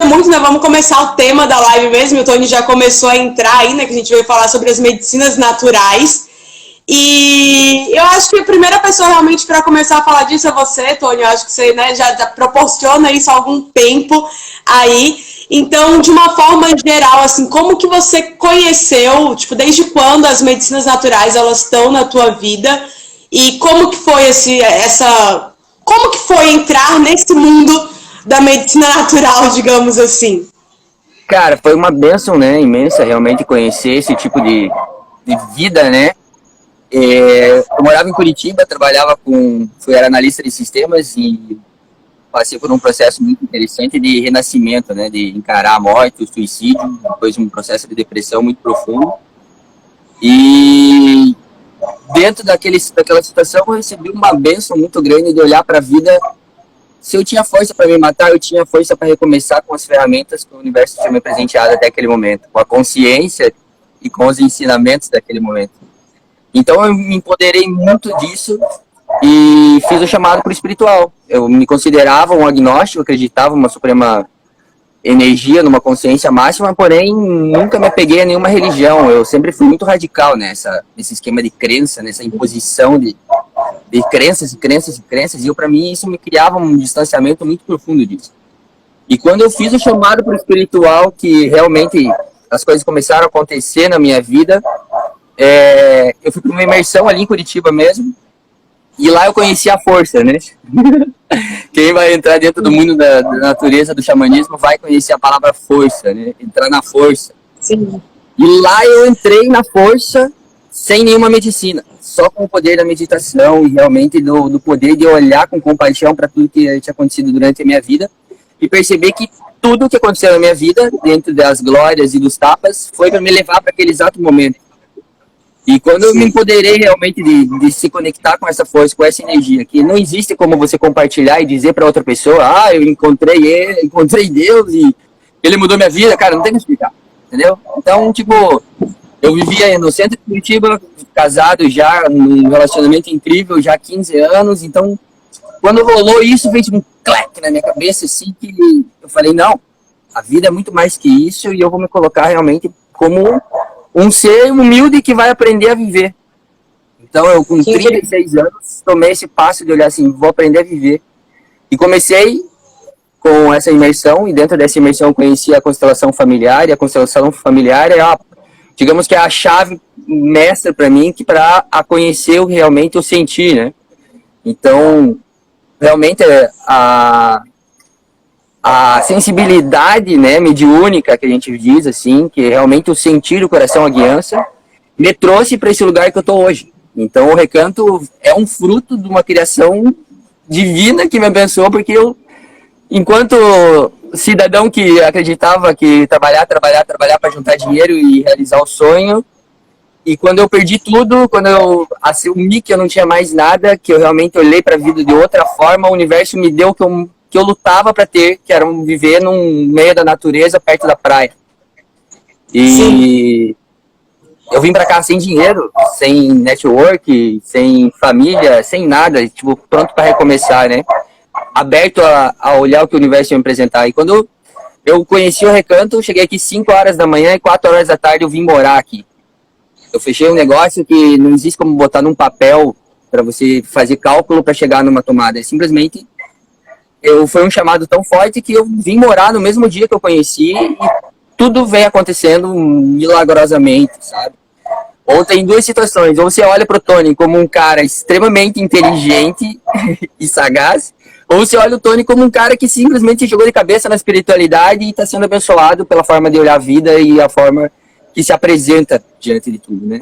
muito, né? Vamos começar o tema da live mesmo. O Tony já começou a entrar aí, né? Que a gente veio falar sobre as medicinas naturais. E eu acho que a primeira pessoa realmente para começar a falar disso é você, Tony. Eu acho que você, né, já proporciona isso há algum tempo aí. Então, de uma forma geral, assim, como que você conheceu, tipo, desde quando as medicinas naturais elas estão na tua vida? E como que foi como que foi entrar nesse mundo da medicina natural, digamos assim? Cara, foi uma bênção, né, imensa realmente conhecer esse tipo de vida, né? Eu morava em Curitiba, era analista de sistemas e passei por um processo muito interessante de renascimento, né, de encarar a morte, o suicídio, depois um processo de depressão muito profundo. E dentro daquela situação eu recebi uma bênção muito grande de olhar para a vida. Se eu tinha força para me matar, eu tinha força para recomeçar com as ferramentas que o universo tinha me presenteado até aquele momento, com a consciência e com os ensinamentos daquele momento. Então eu me empoderei muito disso e fiz o chamado para o espiritual. Eu me considerava um agnóstico, acreditava numa suprema energia, numa consciência máxima, porém nunca me apeguei a nenhuma religião. Eu sempre fui muito radical nesse esquema de crença, nessa imposição de crenças e crenças e crenças, e eu, para mim, isso me criava um distanciamento muito profundo disso. E quando eu fiz o chamado para o espiritual, que realmente as coisas começaram a acontecer na minha vida, eu fui para uma imersão ali em Curitiba mesmo, e lá eu conheci a força, né? Quem vai entrar dentro do mundo da natureza, do xamanismo, vai conhecer a palavra força, né? Entrar na força. Sim. E lá eu entrei na força sem nenhuma medicina, só com o poder da meditação e realmente do poder de olhar com compaixão para tudo que tinha acontecido durante a minha vida e perceber que tudo o que aconteceu na minha vida, dentro das glórias e dos tapas, foi para me levar para aquele exato momento. E quando eu me empoderei realmente de se conectar com essa força, com essa energia, que não existe como você compartilhar e dizer para outra pessoa, eu encontrei Deus e ele mudou minha vida, cara, não tem que explicar, entendeu? Então, tipo, eu vivia no centro de Curitiba, casado já, num relacionamento incrível, já há 15 anos, então, quando rolou isso, fez um clack na minha cabeça, assim, que eu falei, não, a vida é muito mais que isso e eu vou me colocar realmente como um ser humilde que vai aprender a viver. Então, eu com 36 anos, tomei esse passo de olhar assim, vou aprender a viver. E comecei com essa imersão, e dentro dessa imersão eu conheci a constelação familiar, e a constelação familiar digamos que é a chave mestra para mim, que para conhecer realmente o sentir, né? Então, realmente a sensibilidade, né, mediúnica, que a gente diz assim, que realmente o sentir do coração, a guiança, me trouxe para esse lugar que eu estou hoje. Então o Recanto é um fruto de uma criação divina que me abençoou, porque eu, enquanto cidadão que acreditava que trabalhar para juntar dinheiro e realizar o sonho, e quando eu perdi tudo, quando eu assumi que eu não tinha mais nada, que eu realmente olhei para a vida de outra forma, o universo me deu o que eu lutava para ter, que era viver no meio da natureza, perto da praia. E sim, eu vim para cá sem dinheiro, sem network, sem família, sem nada, tipo, pronto para recomeçar, né? Aberto a olhar o que o universo ia me apresentar. E quando eu conheci o Recanto, eu cheguei aqui 5 horas da manhã e 4 horas da tarde eu vim morar aqui. Eu fechei um negócio que não existe como botar num papel para você fazer cálculo para chegar numa tomada. É simplesmente, foi um chamado tão forte que eu vim morar no mesmo dia que eu conheci e tudo vem acontecendo milagrosamente, sabe? Ou tem duas situações, ou você olha pro Tony como um cara extremamente inteligente e sagaz, ou você olha o Tony como um cara que simplesmente jogou de cabeça na espiritualidade e está sendo abençoado pela forma de olhar a vida e a forma que se apresenta diante de tudo, né?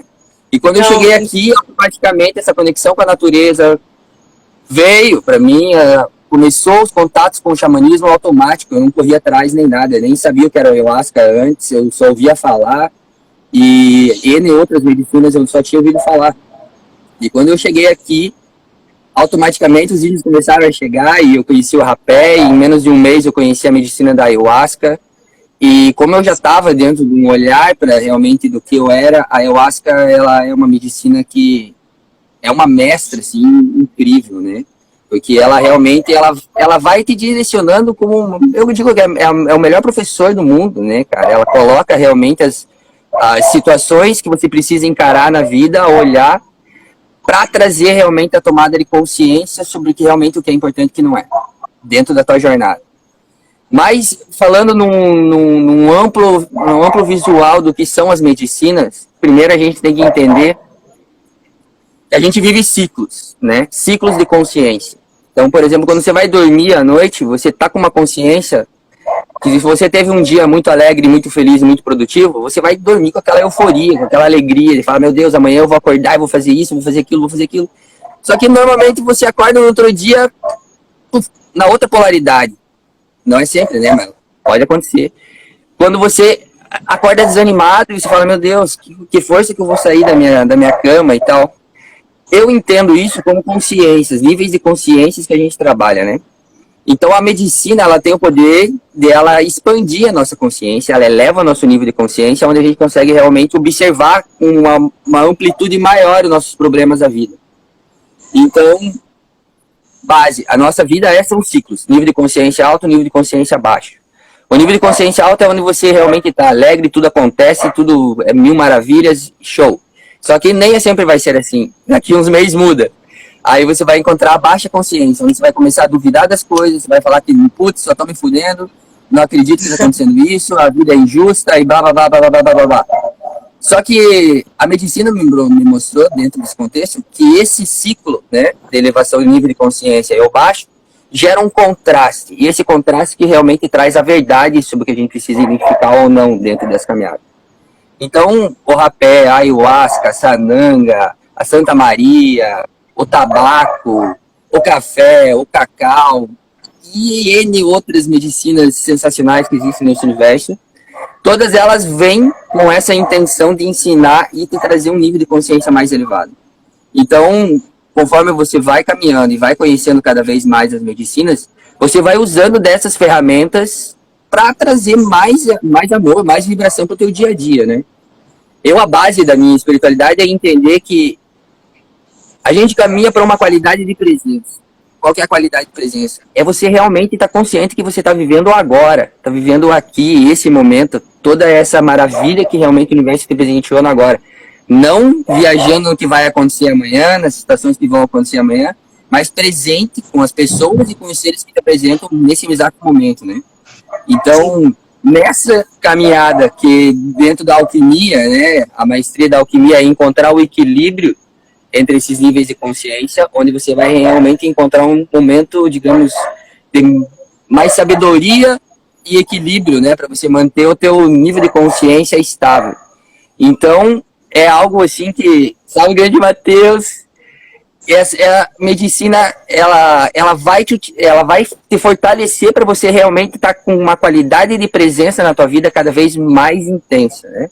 E quando eu cheguei aqui, automaticamente essa conexão com a natureza veio para mim, começou os contatos com o xamanismo automático, eu não corria atrás nem nada, eu nem sabia o que era ayahuasca antes, eu só ouvia falar, e N outras medicinas eu só tinha ouvido falar. E quando eu cheguei aqui, automaticamente os vídeos começaram a chegar e eu conheci o rapé, e em menos de um mês eu conheci a medicina da ayahuasca. E como eu já estava dentro de um olhar para realmente do que eu era, a ayahuasca ela é uma medicina que é uma mestra assim, incrível, né? Porque ela realmente, ela vai te direcionando como, eu digo que é o melhor professor do mundo, né, cara? Ela coloca realmente as situações que você precisa encarar na vida, olhar, para trazer realmente a tomada de consciência sobre realmente o que é importante e o que não é, dentro da tua jornada. Mas, falando num amplo visual do que são as medicinas, primeiro a gente tem que entender que a gente vive ciclos, né? Ciclos de consciência. Então, por exemplo, quando você vai dormir à noite, você tá com uma consciência que se você teve um dia muito alegre, muito feliz, muito produtivo, você vai dormir com aquela euforia, com aquela alegria, de falar, meu Deus, amanhã eu vou acordar e vou fazer isso, vou fazer aquilo, vou fazer aquilo. Só que normalmente você acorda no outro dia na outra polaridade. Não é sempre, né, mas pode acontecer. Quando você acorda desanimado e você fala, meu Deus, que força que eu vou sair da minha cama e tal. Eu entendo isso como consciências, níveis de consciências que a gente trabalha, né? Então a medicina, ela tem o poder de ela expandir a nossa consciência, ela eleva o nosso nível de consciência, onde a gente consegue realmente observar com uma amplitude maior os nossos problemas da vida. Então, base, a nossa vida são ciclos, nível de consciência alto, nível de consciência baixo. O nível de consciência alto é onde você realmente está alegre, tudo acontece, tudo é mil maravilhas, show. Só que nem sempre vai ser assim. Daqui uns meses muda. Aí você vai encontrar a baixa consciência, onde você vai começar a duvidar das coisas, você vai falar que, putz, só tô me fudendo, não acredito que está acontecendo isso, a vida é injusta e blá, blá, blá, blá, blá, blá, blá, blá. Só que a medicina me mostrou, dentro desse contexto, que esse ciclo, né, de elevação de nível de consciência e ao baixo, gera um contraste. E esse contraste que realmente traz a verdade sobre o que a gente precisa identificar ou não dentro dessa caminhada. Então, o rapé, a ayahuasca, a sananga, a Santa Maria, o tabaco, o café, o cacau e N outras medicinas sensacionais que existem nesse universo, todas elas vêm com essa intenção de ensinar e de trazer um nível de consciência mais elevado. Então, conforme você vai caminhando e vai conhecendo cada vez mais as medicinas, você vai usando dessas ferramentas para trazer mais amor, mais vibração para o teu dia a dia, né? A base da minha espiritualidade é entender que a gente caminha para uma qualidade de presença. Qual que é a qualidade de presença? É você realmente estar consciente que você está vivendo agora, está vivendo aqui, esse momento, toda essa maravilha que realmente o universo te presenteou no agora. Não viajando no que vai acontecer amanhã, nas situações que vão acontecer amanhã, mas presente com as pessoas e com os seres que te apresentam nesse exato momento, né? Então, nessa caminhada que dentro da alquimia, né, a maestria da alquimia é encontrar o equilíbrio entre esses níveis de consciência, onde você vai realmente encontrar um momento, digamos, de mais sabedoria e equilíbrio, né, para você manter o teu nível de consciência estável. Então, é algo assim que, salve grande Matheus, a medicina, ela vai te fortalecer para você realmente estar com uma qualidade de presença na tua vida cada vez mais intensa, né?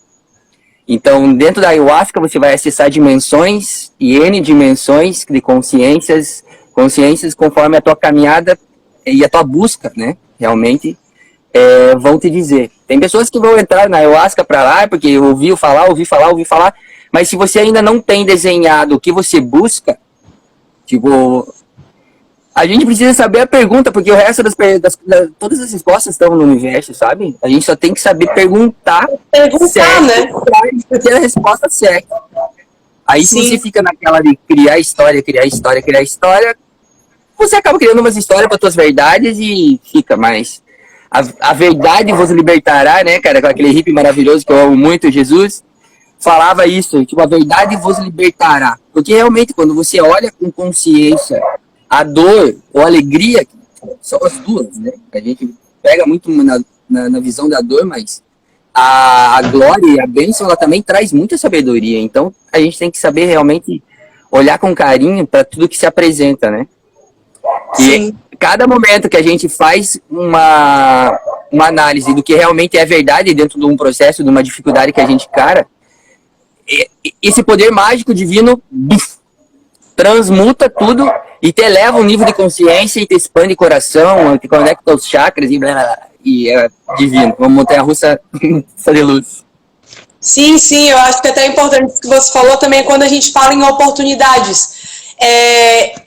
Então, dentro da ayahuasca, você vai acessar dimensões e N dimensões de consciências conforme a tua caminhada e a tua busca, né? Realmente, vão te dizer. Tem pessoas que vão entrar na ayahuasca para lá, porque ouvi falar, mas se você ainda não tem desenhado o que você busca, tipo, a gente precisa saber a pergunta, porque o resto todas as respostas estão no universo, sabe? A gente só tem que saber perguntar certo, né? Pra ter a resposta certa. Aí se você fica naquela de criar história, você acaba criando umas histórias para tuas verdades e fica mais. A verdade vos libertará, né, cara? Com aquele hippie maravilhoso que eu amo muito, Jesus, falava isso, tipo, a verdade vos libertará. Porque realmente, quando você olha com consciência a dor ou a alegria, são as duas, né? A gente pega muito na visão da dor, mas a glória e a bênção, ela também traz muita sabedoria. Então, a gente tem que saber realmente olhar com carinho para tudo que se apresenta, né? Sim. E cada momento que a gente faz uma análise do que realmente é verdade dentro de um processo, de uma dificuldade que a gente encara, esse poder mágico divino transmuta tudo e te eleva um nível de consciência e te expande o coração, te conecta aos chakras e blá, blá, blá, e é divino. Uma montanha-russa de luz. Sim, eu acho que até é importante o que você falou também quando a gente fala em oportunidades.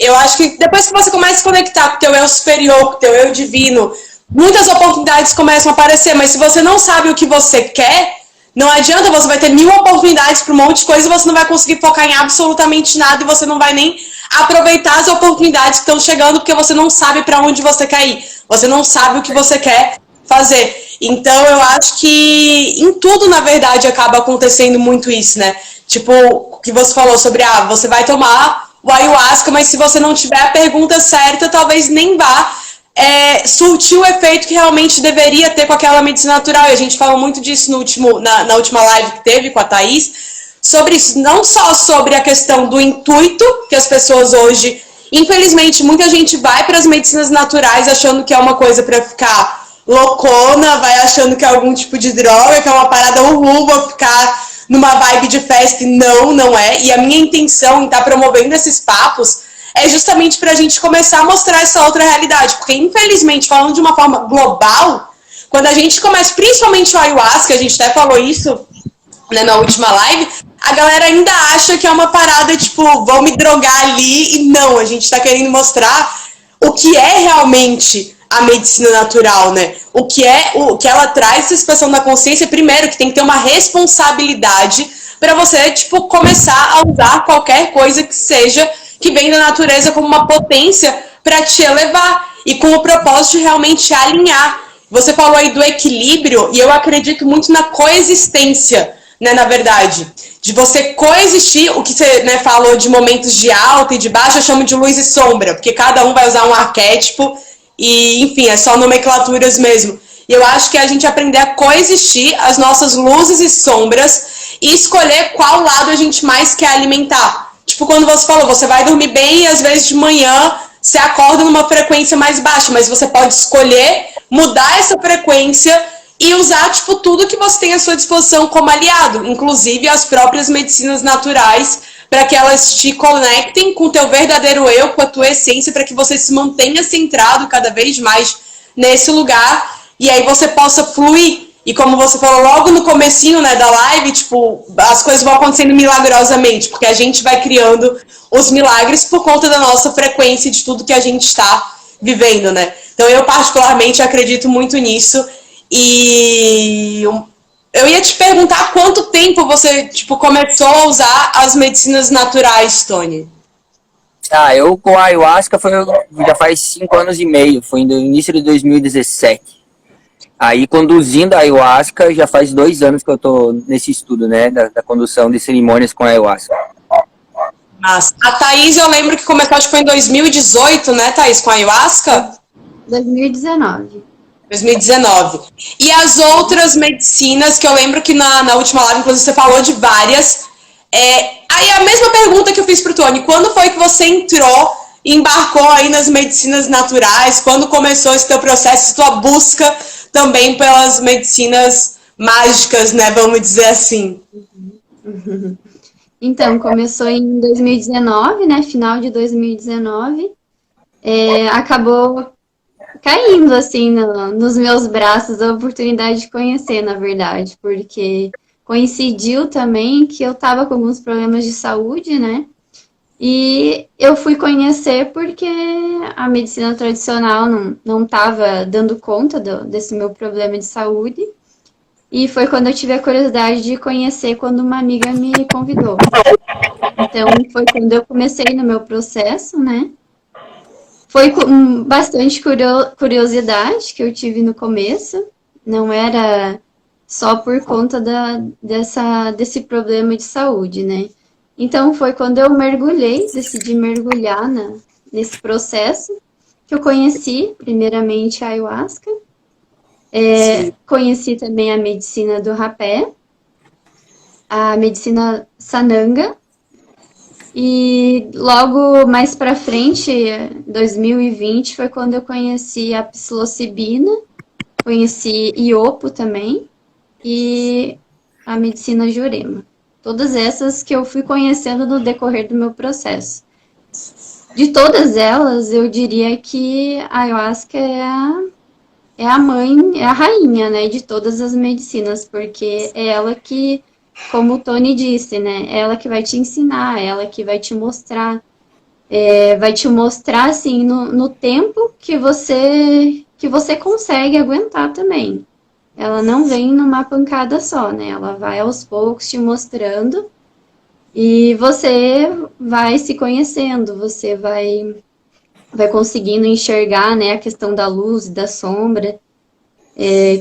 Eu acho que depois que você começa a se conectar com o teu eu superior, com o teu eu divino, muitas oportunidades começam a aparecer, mas se você não sabe o que você quer, não adianta, você vai ter 1000 oportunidades para um monte de coisa e você não vai conseguir focar em absolutamente nada e você não vai nem aproveitar as oportunidades que estão chegando porque você não sabe para onde você quer ir, você não sabe o que você quer fazer. Então eu acho que em tudo, na verdade, acaba acontecendo muito isso, né? Tipo, o que você falou sobre, você vai tomar o ayahuasca, mas se você não tiver a pergunta certa, talvez nem vá surtir o efeito que realmente deveria ter com aquela medicina natural. E a gente falou muito disso na última live que teve com a Thaís, sobre isso, não só sobre a questão do intuito que as pessoas hoje, infelizmente, muita gente vai para as medicinas naturais achando que é uma coisa para ficar loucona, vai achando que é algum tipo de droga, que é uma parada vou ficar numa vibe de festa, e não é. E a minha intenção em estar promovendo esses papos é justamente para a gente começar a mostrar essa outra realidade, porque infelizmente, falando de uma forma global, quando a gente começa, principalmente o ayahuasca, a gente até falou isso, né, na última live, a galera ainda acha que é uma parada tipo, vão me drogar ali, e não, a gente tá querendo mostrar o que é realmente a medicina natural, né? O que ela traz, essa expressão da consciência, primeiro, que tem que ter uma responsabilidade para você, tipo, começar a usar qualquer coisa que seja, que vem da natureza como uma potência para te elevar e com o propósito de realmente alinhar. Você falou aí do equilíbrio, e eu acredito muito na coexistência, né, na verdade, de você coexistir, o que você, né, falou de momentos de alta e de baixa, eu chamo de luz e sombra, porque cada um vai usar um arquétipo e, enfim, é só nomenclaturas mesmo. E eu acho que a gente aprender a coexistir as nossas luzes e sombras e escolher qual lado a gente mais quer alimentar. Tipo, quando você falou, você vai dormir bem e às vezes de manhã você acorda numa frequência mais baixa, mas você pode escolher mudar essa frequência e usar, tipo, tudo que você tem à sua disposição como aliado, inclusive as próprias medicinas naturais, para que elas te conectem com o teu verdadeiro eu, com a tua essência, para que você se mantenha centrado cada vez mais nesse lugar, e aí você possa fluir. E como você falou logo no comecinho, né, da live, tipo, as coisas vão acontecendo milagrosamente, porque a gente vai criando os milagres por conta da nossa frequência de tudo que a gente está vivendo, né? Então eu particularmente acredito muito nisso. E eu ia te perguntar há quanto tempo você, tipo, começou a usar as medicinas naturais, Tony? Eu com a ayahuasca já faz 5 anos e meio, foi no início de 2017. Aí conduzindo a ayahuasca já faz 2 anos que eu tô nesse estudo, né, da condução de cerimônias com a ayahuasca. Mas a Thaís, eu lembro que começou, acho que foi em 2018, né, Thaís, com a ayahuasca? 2019. 2019. E as outras medicinas, que eu lembro que na última live, inclusive, você falou de várias. Aí a mesma pergunta que eu fiz pro Tony, quando foi que você entrou, embarcou aí nas medicinas naturais? Quando começou esse teu processo, tua busca também pelas medicinas mágicas, né? Vamos dizer assim. Então, começou em 2019, né? Final de 2019. Acabou caindo, assim, nos meus braços a oportunidade de conhecer, na verdade, porque coincidiu também que eu tava com alguns problemas de saúde, né? E eu fui conhecer porque a medicina tradicional não tava dando conta desse meu problema de saúde. E foi quando eu tive a curiosidade de conhecer, quando uma amiga me convidou. Então, foi quando eu comecei no meu processo, né? Foi com bastante curiosidade que eu tive no começo. Não era só por conta desse problema de saúde, né? Então, foi quando eu decidi mergulhar nesse processo, que eu conheci, primeiramente, a ayahuasca. Conheci também a medicina do rapé, a medicina sananga, e logo mais para frente, 2020, foi quando eu conheci a psilocibina, conheci iopo também, e a medicina jurema. Todas essas que eu fui conhecendo no decorrer do meu processo. De todas elas, eu diria que a ayahuasca é a mãe, é a rainha, né, de todas as medicinas, porque é ela que, como o Tony disse, né, é ela que vai te ensinar, é ela que vai te mostrar vai te mostrar, assim, no tempo que você consegue aguentar também. Ela não vem numa pancada só, né? Ela vai aos poucos te mostrando e você vai se conhecendo, você vai conseguindo enxergar, né, a questão da luz e da sombra,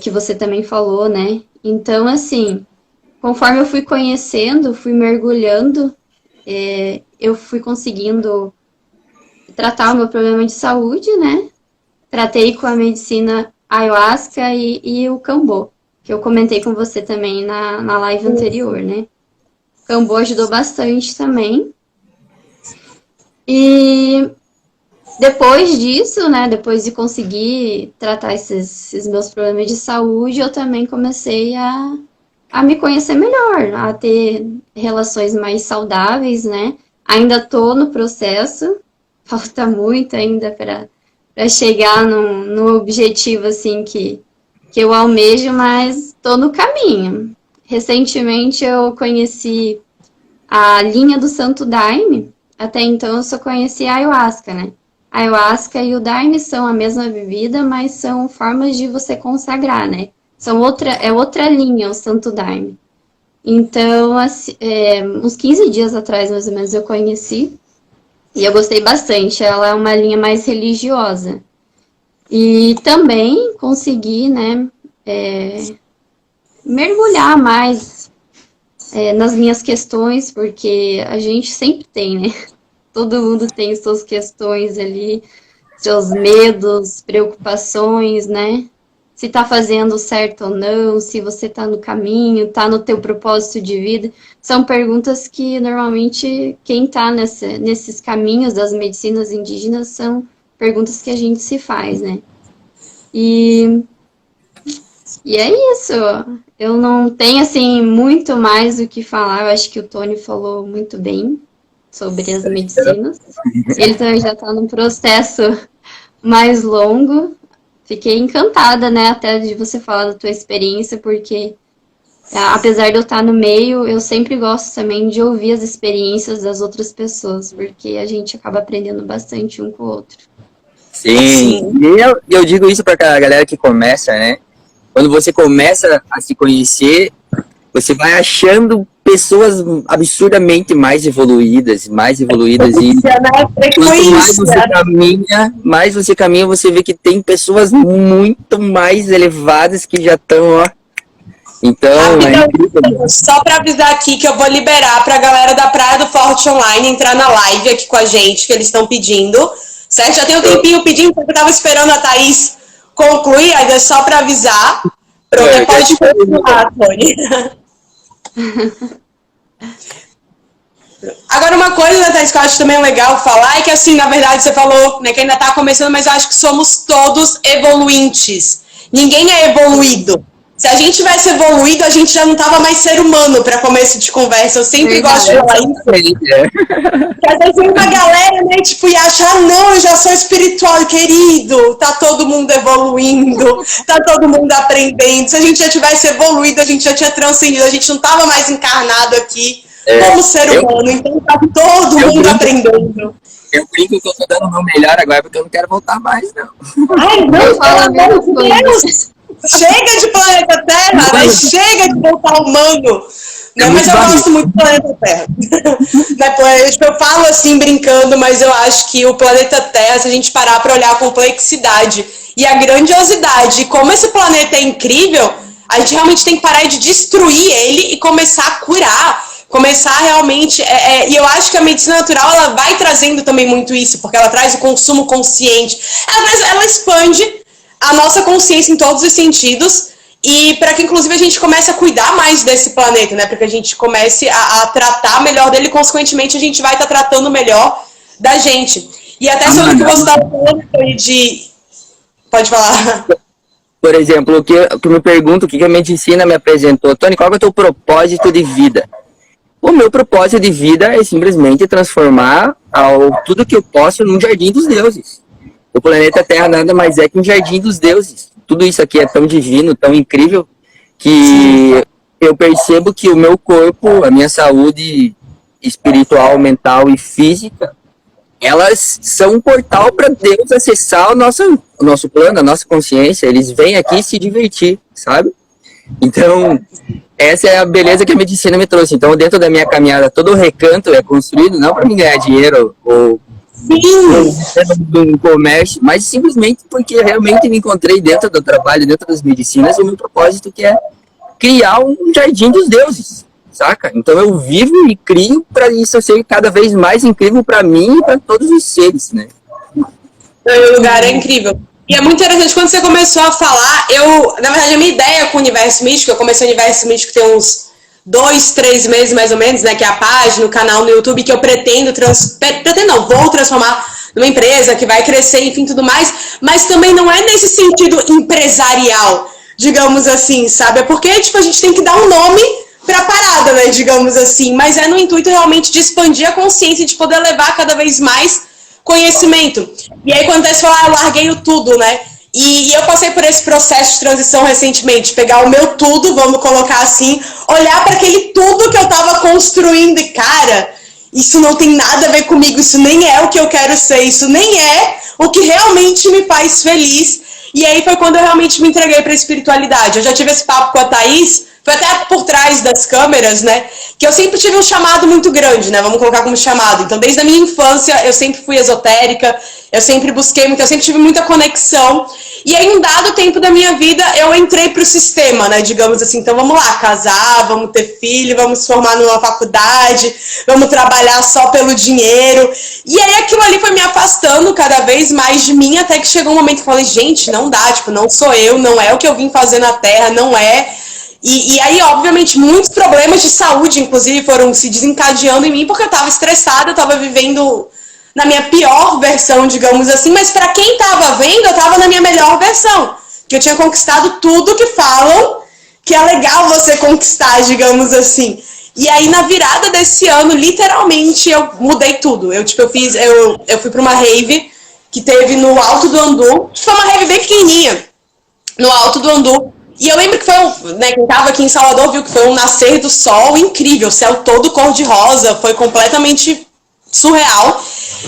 que você também falou, né? Então, assim, conforme eu fui conhecendo, fui mergulhando, eu fui conseguindo tratar o meu problema de saúde, né? Tratei com a medicina ayahuasca e o cambô, que eu comentei com você também na live anterior, né? O cambô ajudou bastante também. E depois disso, né, depois de conseguir tratar esses meus problemas de saúde, eu também comecei a me conhecer melhor, a ter relações mais saudáveis, né? Ainda tô no processo, falta muito ainda para chegar no objetivo, assim, que eu almejo, mas tô no caminho. Recentemente eu conheci a linha do Santo Daime, até então eu só conhecia a ayahuasca, né? A ayahuasca e o Daime são a mesma bebida, mas são formas de você consagrar, né? É outra linha, o Santo Daime. Então, assim, uns 15 dias atrás, mais ou menos, eu conheci e eu gostei bastante. Ela é uma linha mais religiosa. E também consegui, né, mergulhar mais nas minhas questões, porque a gente sempre tem, né? Todo mundo tem suas questões ali, seus medos, preocupações, né? Se tá fazendo certo ou não, se você tá no caminho, tá no teu propósito de vida. São perguntas que normalmente quem tá nesses caminhos das medicinas indígenas são perguntas que a gente se faz, né? E é isso. Eu não tenho, assim, muito mais o que falar. Eu acho que o Tony falou muito bem sobre as medicinas. Ele também já está num processo mais longo. Fiquei encantada, né, até de você falar da tua experiência, porque apesar de eu estar no meio, eu sempre gosto também de ouvir as experiências das outras pessoas, porque a gente acaba aprendendo bastante um com o outro. Sim. E eu digo isso para a galera que começa, né? Quando você começa a se conhecer, você vai achando pessoas absurdamente mais evoluídas e mais você caminha, você vê que tem pessoas muito mais elevadas que já estão, ó. Então, só para avisar aqui que eu vou liberar para a galera da Praia do Forte Online entrar na live aqui com a gente, que eles estão pedindo, certo? Já tem um tempinho pedindo, porque eu estava esperando a Thaís concluir, ainda é só para avisar. Pronto, pode continuar, Tony. Agora, uma coisa, né, Thaís, que eu acho também legal falar é que, assim, na verdade, você falou, né, que ainda está começando, mas eu acho que somos todos evoluintes. Ninguém é evoluído. Se a gente tivesse evoluído, a gente já não tava mais ser humano para começo de conversa. Eu sempre gosto de falar isso. Porque às vezes vem uma galera, né, tipo, e acha, não, eu já sou espiritual, querido. Tá todo mundo evoluindo, tá todo mundo aprendendo. Se a gente já tivesse evoluído, a gente já tinha transcendido, a gente não tava mais encarnado aqui como ser humano. Então tá todo mundo aprendendo. Eu brinco que eu tô dando o meu melhor agora, porque eu não quero voltar mais, não. Ai, não, pelo amor de Deus! Chega de planeta Terra, né? Chega de voltar humano. Né? Mas eu gosto muito do planeta Terra. Eu falo assim, brincando, mas eu acho que o planeta Terra, se a gente parar para olhar a complexidade e a grandiosidade, como esse planeta é incrível, a gente realmente tem que parar de destruir ele e começar a curar. Começar realmente... e eu acho que a medicina natural ela vai trazendo também muito isso, porque ela traz o consumo consciente. Ela expande a nossa consciência em todos os sentidos e para que inclusive a gente comece a cuidar mais desse planeta, né? Para que a gente comece a tratar melhor dele, consequentemente a gente vai estar tratando melhor da gente. E até sobre o que você estava falando de... Pode falar. Por exemplo, o que eu me pergunto, o que a medicina me apresentou. Tony, qual é o teu propósito de vida? O meu propósito de vida é simplesmente transformar tudo que eu posso num jardim dos deuses. O planeta Terra nada mais é que um jardim dos deuses. Tudo isso aqui é tão divino, tão incrível, que eu percebo que o meu corpo, a minha saúde espiritual, mental e física, elas são um portal para Deus acessar o nosso plano, a nossa consciência. Eles vêm aqui se divertir, sabe? Então, essa é a beleza que a medicina me trouxe. Então, dentro da minha caminhada, todo o recanto é construído não para me ganhar dinheiro ou do comércio, mas simplesmente porque realmente me encontrei dentro do trabalho, dentro das medicinas, o meu propósito, que é criar um jardim dos deuses, saca? Então eu vivo e crio para isso ser cada vez mais incrível para mim e para todos os seres, né? O lugar é incrível. E é muito interessante, quando você começou a falar, na verdade, a minha ideia com o Universo Místico, eu comecei o Universo Místico tem uns 2, 3 meses mais ou menos, né, que é a página, o canal no YouTube, que eu vou transformar numa empresa que vai crescer, enfim, tudo mais, mas também não é nesse sentido empresarial, digamos assim, sabe? É porque, tipo, a gente tem que dar um nome pra parada, né, digamos assim, mas é no intuito realmente de expandir a consciência, de poder levar cada vez mais conhecimento. E aí, quando você fala, eu larguei o tudo, né? E eu passei por esse processo de transição recentemente, pegar o meu tudo, vamos colocar assim, olhar para aquele tudo que eu estava construindo e, cara, isso não tem nada a ver comigo, isso nem é o que eu quero ser, isso nem é o que realmente me faz feliz. E aí foi quando eu realmente me entreguei para a espiritualidade. Eu já tive esse papo com a Thaís, foi até por trás das câmeras, né? Que eu sempre tive um chamado muito grande, né? Vamos colocar como chamado. Então, desde a minha infância, eu sempre fui esotérica, eu sempre busquei muito, eu sempre tive muita conexão. E aí, em um dado tempo da minha vida, eu entrei pro sistema, né? Digamos assim, então vamos lá, casar, vamos ter filho, vamos se formar numa faculdade, vamos trabalhar só pelo dinheiro. E aí, aquilo ali foi me afastando cada vez mais de mim, até que chegou um momento que eu falei, gente, não dá, tipo, não sou eu, não é o que eu vim fazer na Terra, não é. E aí, obviamente, muitos problemas de saúde, inclusive, foram se desencadeando em mim, porque eu tava estressada, eu tava vivendo na minha pior versão, digamos assim, mas para quem tava vendo, eu tava na minha melhor versão, que eu tinha conquistado tudo que falam que é legal você conquistar, digamos assim. E aí, na virada desse ano, literalmente, eu mudei tudo. Eu fui pra uma rave que teve no Alto do Andu, foi uma rave bem pequenininha, no Alto do Andu. E eu lembro que foi, né, quem tava aqui em Salvador viu que foi um nascer do sol incrível, o céu todo cor-de-rosa, foi completamente surreal.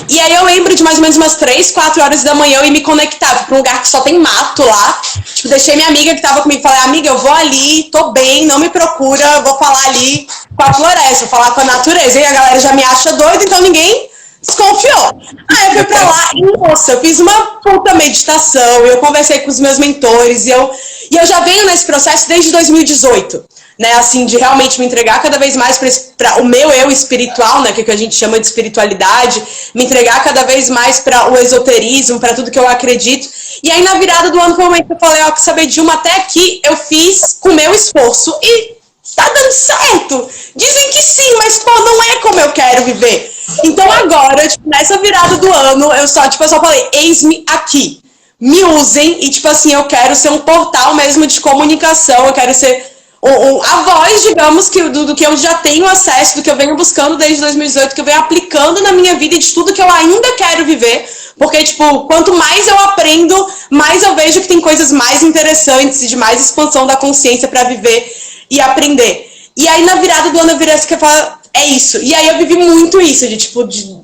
E aí eu lembro de mais ou menos umas 3, 4 horas da manhã eu ia me conectar, fui pra um lugar que só tem mato lá. Tipo, deixei minha amiga que tava comigo, falei, amiga, eu vou ali, tô bem, não me procura, eu vou falar ali com a floresta, vou falar com a natureza. E a galera já me acha doida, então ninguém desconfiou. Aí eu fui pra lá e, nossa, eu fiz uma puta meditação, eu conversei com os meus mentores, e eu já venho nesse processo desde 2018. Né, assim, de realmente me entregar cada vez mais para o meu eu espiritual, né, que a gente chama de espiritualidade, me entregar cada vez mais para o esoterismo, para tudo que eu acredito. E aí, na virada do ano, foi o momento que eu falei, ó, que saber de uma até aqui, eu fiz com o meu esforço e tá dando certo. Dizem que sim, mas, pô, não é como eu quero viver. Então, agora, tipo, nessa virada do ano, eu só falei, eis-me aqui. Me usem e, tipo assim, eu quero ser um portal mesmo de comunicação, eu quero ser a voz, digamos, do que eu já tenho acesso, do que eu venho buscando desde 2018, que eu venho aplicando na minha vida e de tudo que eu ainda quero viver. Porque, tipo, quanto mais eu aprendo, mais eu vejo que tem coisas mais interessantes e de mais expansão da consciência para viver e aprender. E aí, na virada do ano, eu virei assim que eu falo, é isso. E aí eu vivi muito isso,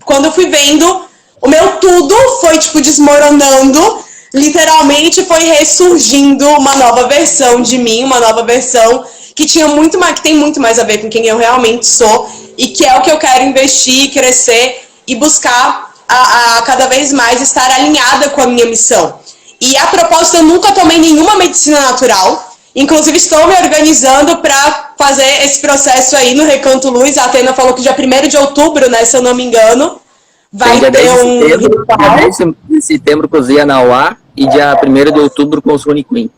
quando eu fui vendo, o meu tudo foi, tipo, desmoronando. Literalmente foi ressurgindo uma nova versão de mim, uma nova versão que tem muito mais a ver com quem eu realmente sou e que é o que eu quero investir, crescer e buscar a cada vez mais estar alinhada com a minha missão. E a propósito, eu nunca tomei nenhuma medicina natural, inclusive estou me organizando para fazer esse processo aí no Recanto Luz. A Atena falou que dia 1º de outubro, né, se eu não me engano, vai ter um ritual. Dia 10 de setembro com Zia Nauá e dia 1º de outubro com os Honey Queen.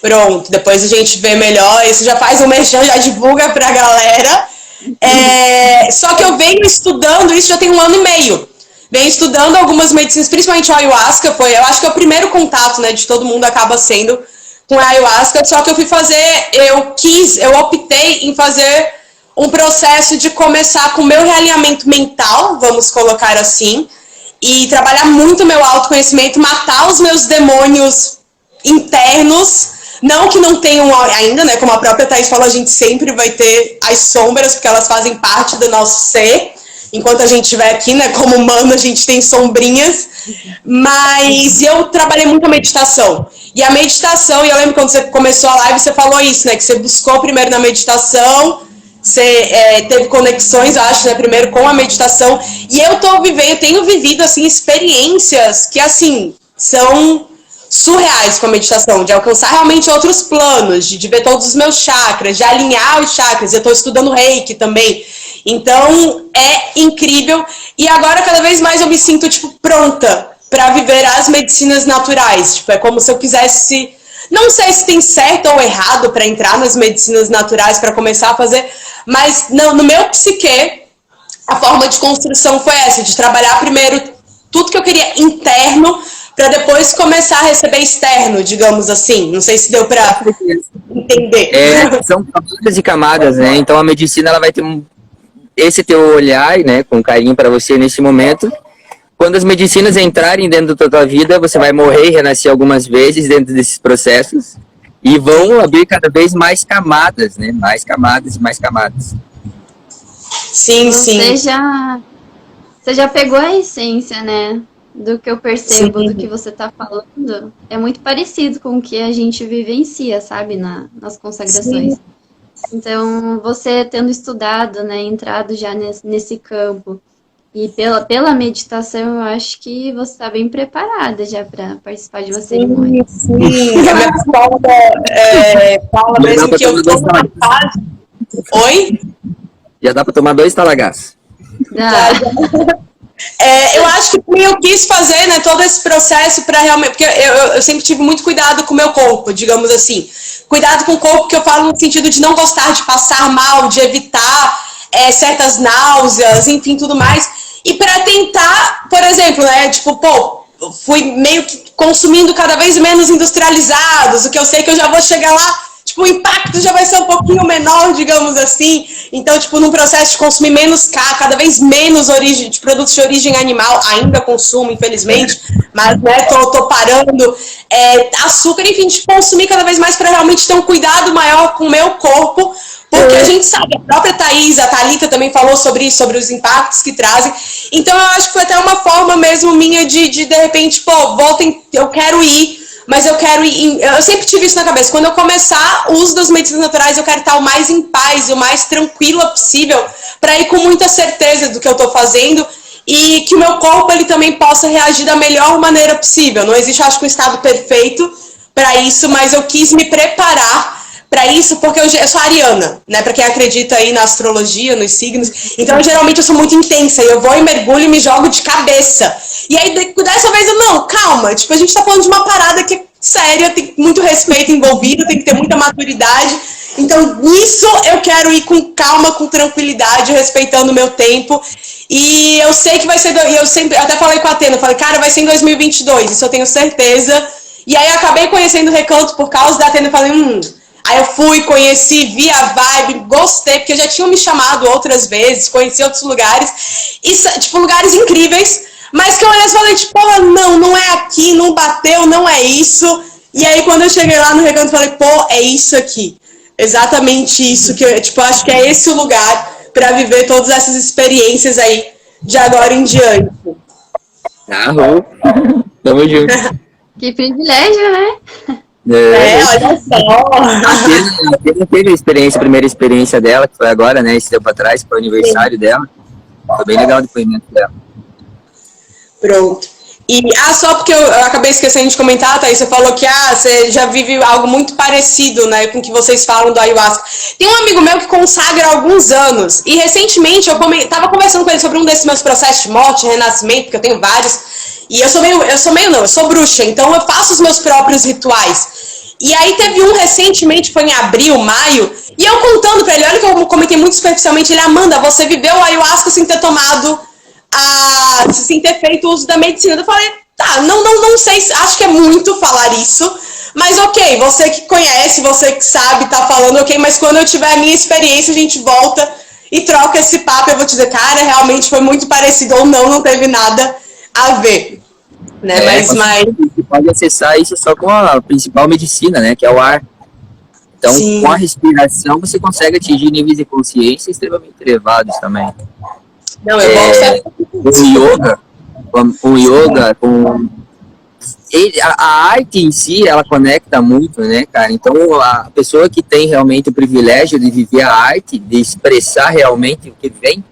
Pronto, depois a gente vê melhor. Isso já faz um merchan, já divulga pra galera. Só que eu venho estudando, isso já tem 1 ano e meio. Venho estudando algumas medicinas, principalmente o ayahuasca. Eu acho que é o primeiro contato, né, de todo mundo acaba sendo com a ayahuasca. Só que eu fui fazer, eu optei em fazer um processo de começar com o meu realinhamento mental, vamos colocar assim, e trabalhar muito o meu autoconhecimento, matar os meus demônios internos, não que não tenham ainda, né, como a própria Thaís falou, a gente sempre vai ter as sombras, porque elas fazem parte do nosso ser, enquanto a gente estiver aqui, né? Como humano, a gente tem sombrinhas. Mas eu trabalhei muito a meditação. E a meditação, e eu lembro quando você começou a live, você falou isso, né? Que você buscou primeiro na meditação, você teve conexões, eu acho, né? Primeiro com a meditação. E eu tenho vivido, assim, experiências que, assim, são surreais com a meditação, de alcançar realmente outros planos, de ver todos os meus chakras, de alinhar os chakras. Eu estou estudando Reiki também. Então, é incrível. E agora, cada vez mais, eu me sinto, tipo, pronta para viver as medicinas naturais. Tipo, é como se eu quisesse... Não sei se tem certo ou errado para entrar nas medicinas naturais, para começar a fazer, mas no meu psique, a forma de construção foi essa, de trabalhar primeiro tudo que eu queria interno, para depois começar a receber externo, digamos assim. Não sei se deu para entender. São camadas e camadas, né? Então a medicina ela vai ter esse teu olhar, né, com carinho para você nesse momento. Quando as medicinas entrarem dentro da tua vida, você vai morrer e renascer algumas vezes dentro desses processos e vão abrir cada vez mais camadas, né? Mais camadas e mais camadas. Sim, sim. Você já pegou a essência, né? Do que eu percebo, Sim. do que você tá falando. É muito parecido com o que a gente vivencia, sabe? Nas consagrações. Sim. Então, você tendo estudado, né? Entrado já nesse campo. E pela meditação, eu acho que você está bem preparada já para participar de uma cerimônia. Sim, a minha psicóloga fala mesmo que eu estou numa fase... Oi? Já dá para tomar 2 talagaços. Dá. Eu acho que eu quis fazer, né, todo esse processo para realmente... Porque eu sempre tive muito cuidado com o meu corpo, digamos assim. Cuidado com o corpo que eu falo no sentido de não gostar de passar mal, de evitar certas náuseas, enfim, tudo mais. E para tentar, por exemplo, né, tipo, fui meio que consumindo cada vez menos industrializados, o que eu sei que eu já vou chegar lá, tipo, o impacto já vai ser um pouquinho menor, digamos assim. Então, tipo, num processo de consumir menos cada vez menos de produtos de origem animal, ainda consumo, infelizmente, mas, né, tô parando. Açúcar, enfim, de consumir cada vez mais para realmente ter um cuidado maior com o meu corpo, porque a gente sabe, a própria Thaís, a Thalita também falou sobre isso, sobre os impactos que trazem. Então, eu acho que foi até uma forma mesmo minha de repente, eu quero ir, mas eu quero ir... Eu sempre tive isso na cabeça. Quando eu começar o uso das medicinas naturais, eu quero estar o mais em paz, o mais tranquila possível, para ir com muita certeza do que eu estou fazendo e que o meu corpo ele também possa reagir da melhor maneira possível. Não existe, acho que, um estado perfeito para isso, mas eu quis me preparar para isso, porque eu sou ariana, né? Para quem acredita aí na astrologia, nos signos. Então, geralmente, eu sou muito intensa. E eu vou e mergulho e me jogo de cabeça. E aí, dessa vez, não, calma. Tipo, a gente tá falando de uma parada que é séria, tem muito respeito envolvido, tem que ter muita maturidade. Então, nisso, eu quero ir com calma, com tranquilidade, respeitando o meu tempo. E eu sei que vai ser... eu até falei com a Atena, falei, cara, vai ser em 2022, isso eu tenho certeza. E aí, acabei conhecendo o Recanto por causa da Atena e falei, Aí eu fui, conheci, vi a vibe, gostei, porque já tinham me chamado outras vezes, conheci outros lugares, e, tipo, lugares incríveis, mas que eu olhei e falei, tipo, porra, não é aqui, não bateu, não é isso. E aí quando eu cheguei lá no Recanto, falei, é isso aqui. Exatamente isso, que eu, tipo, acho que é esse o lugar para viver todas essas experiências aí, de agora em diante. Tamo junto. Que privilégio, né? Olha só. A Tina teve a primeira experiência dela, que foi agora, né? Esse tempo atrás, que foi o aniversário dela. Foi bem legal o depoimento dela. Pronto. E, só porque eu acabei esquecendo de comentar, Thaís, você falou que você já vive algo muito parecido, né, com o que vocês falam do ayahuasca. Tem um amigo meu que consagra há alguns anos, e recentemente eu tava conversando com ele sobre um desses meus processos de morte, renascimento, porque eu tenho vários, e eu sou bruxa, então eu faço os meus próprios rituais. E aí teve um recentemente, foi em abril, maio, e eu contando pra ele, olha que eu comentei muito superficialmente, ele, Amanda, você viveu o ayahuasca sem ter tomado sem ter feito uso da medicina. Eu falei, não sei, acho que é muito falar isso, mas ok, você que conhece, você que sabe, tá falando, ok, mas quando eu tiver a minha experiência, a gente volta e troca esse papo, eu vou te dizer, cara, realmente foi muito parecido, ou não teve nada a ver, né, mas... Você pode acessar isso só com a principal medicina, né, que é o ar. Então, com a respiração, você consegue atingir níveis de consciência extremamente elevados também. Não, eu boto o yoga, a arte em si, ela conecta muito, né, cara? Então, a pessoa que tem realmente o privilégio de viver a arte, de expressar realmente o que vem,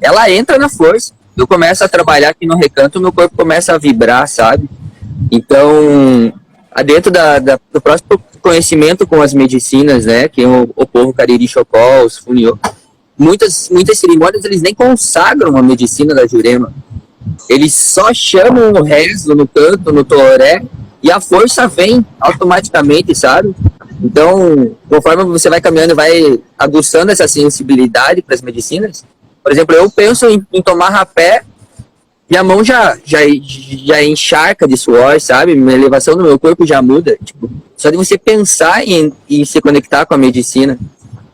ela entra na força. Eu começo a trabalhar aqui no Recanto, meu corpo começa a vibrar, sabe? Então, dentro do próximo conhecimento com as medicinas, né, que é o povo Cariri Chocó, os Funiô, muitas cerimônias, eles nem consagram a medicina da Jurema. Eles só chamam o rezo no canto, no toré, e a força vem automaticamente, sabe? Então, conforme você vai caminhando e vai aguçando essa sensibilidade para as medicinas, por exemplo, eu penso em tomar rapé, minha mão já encharca de suor, sabe? Minha elevação do meu corpo já muda. Tipo, só de você pensar em se conectar com a medicina.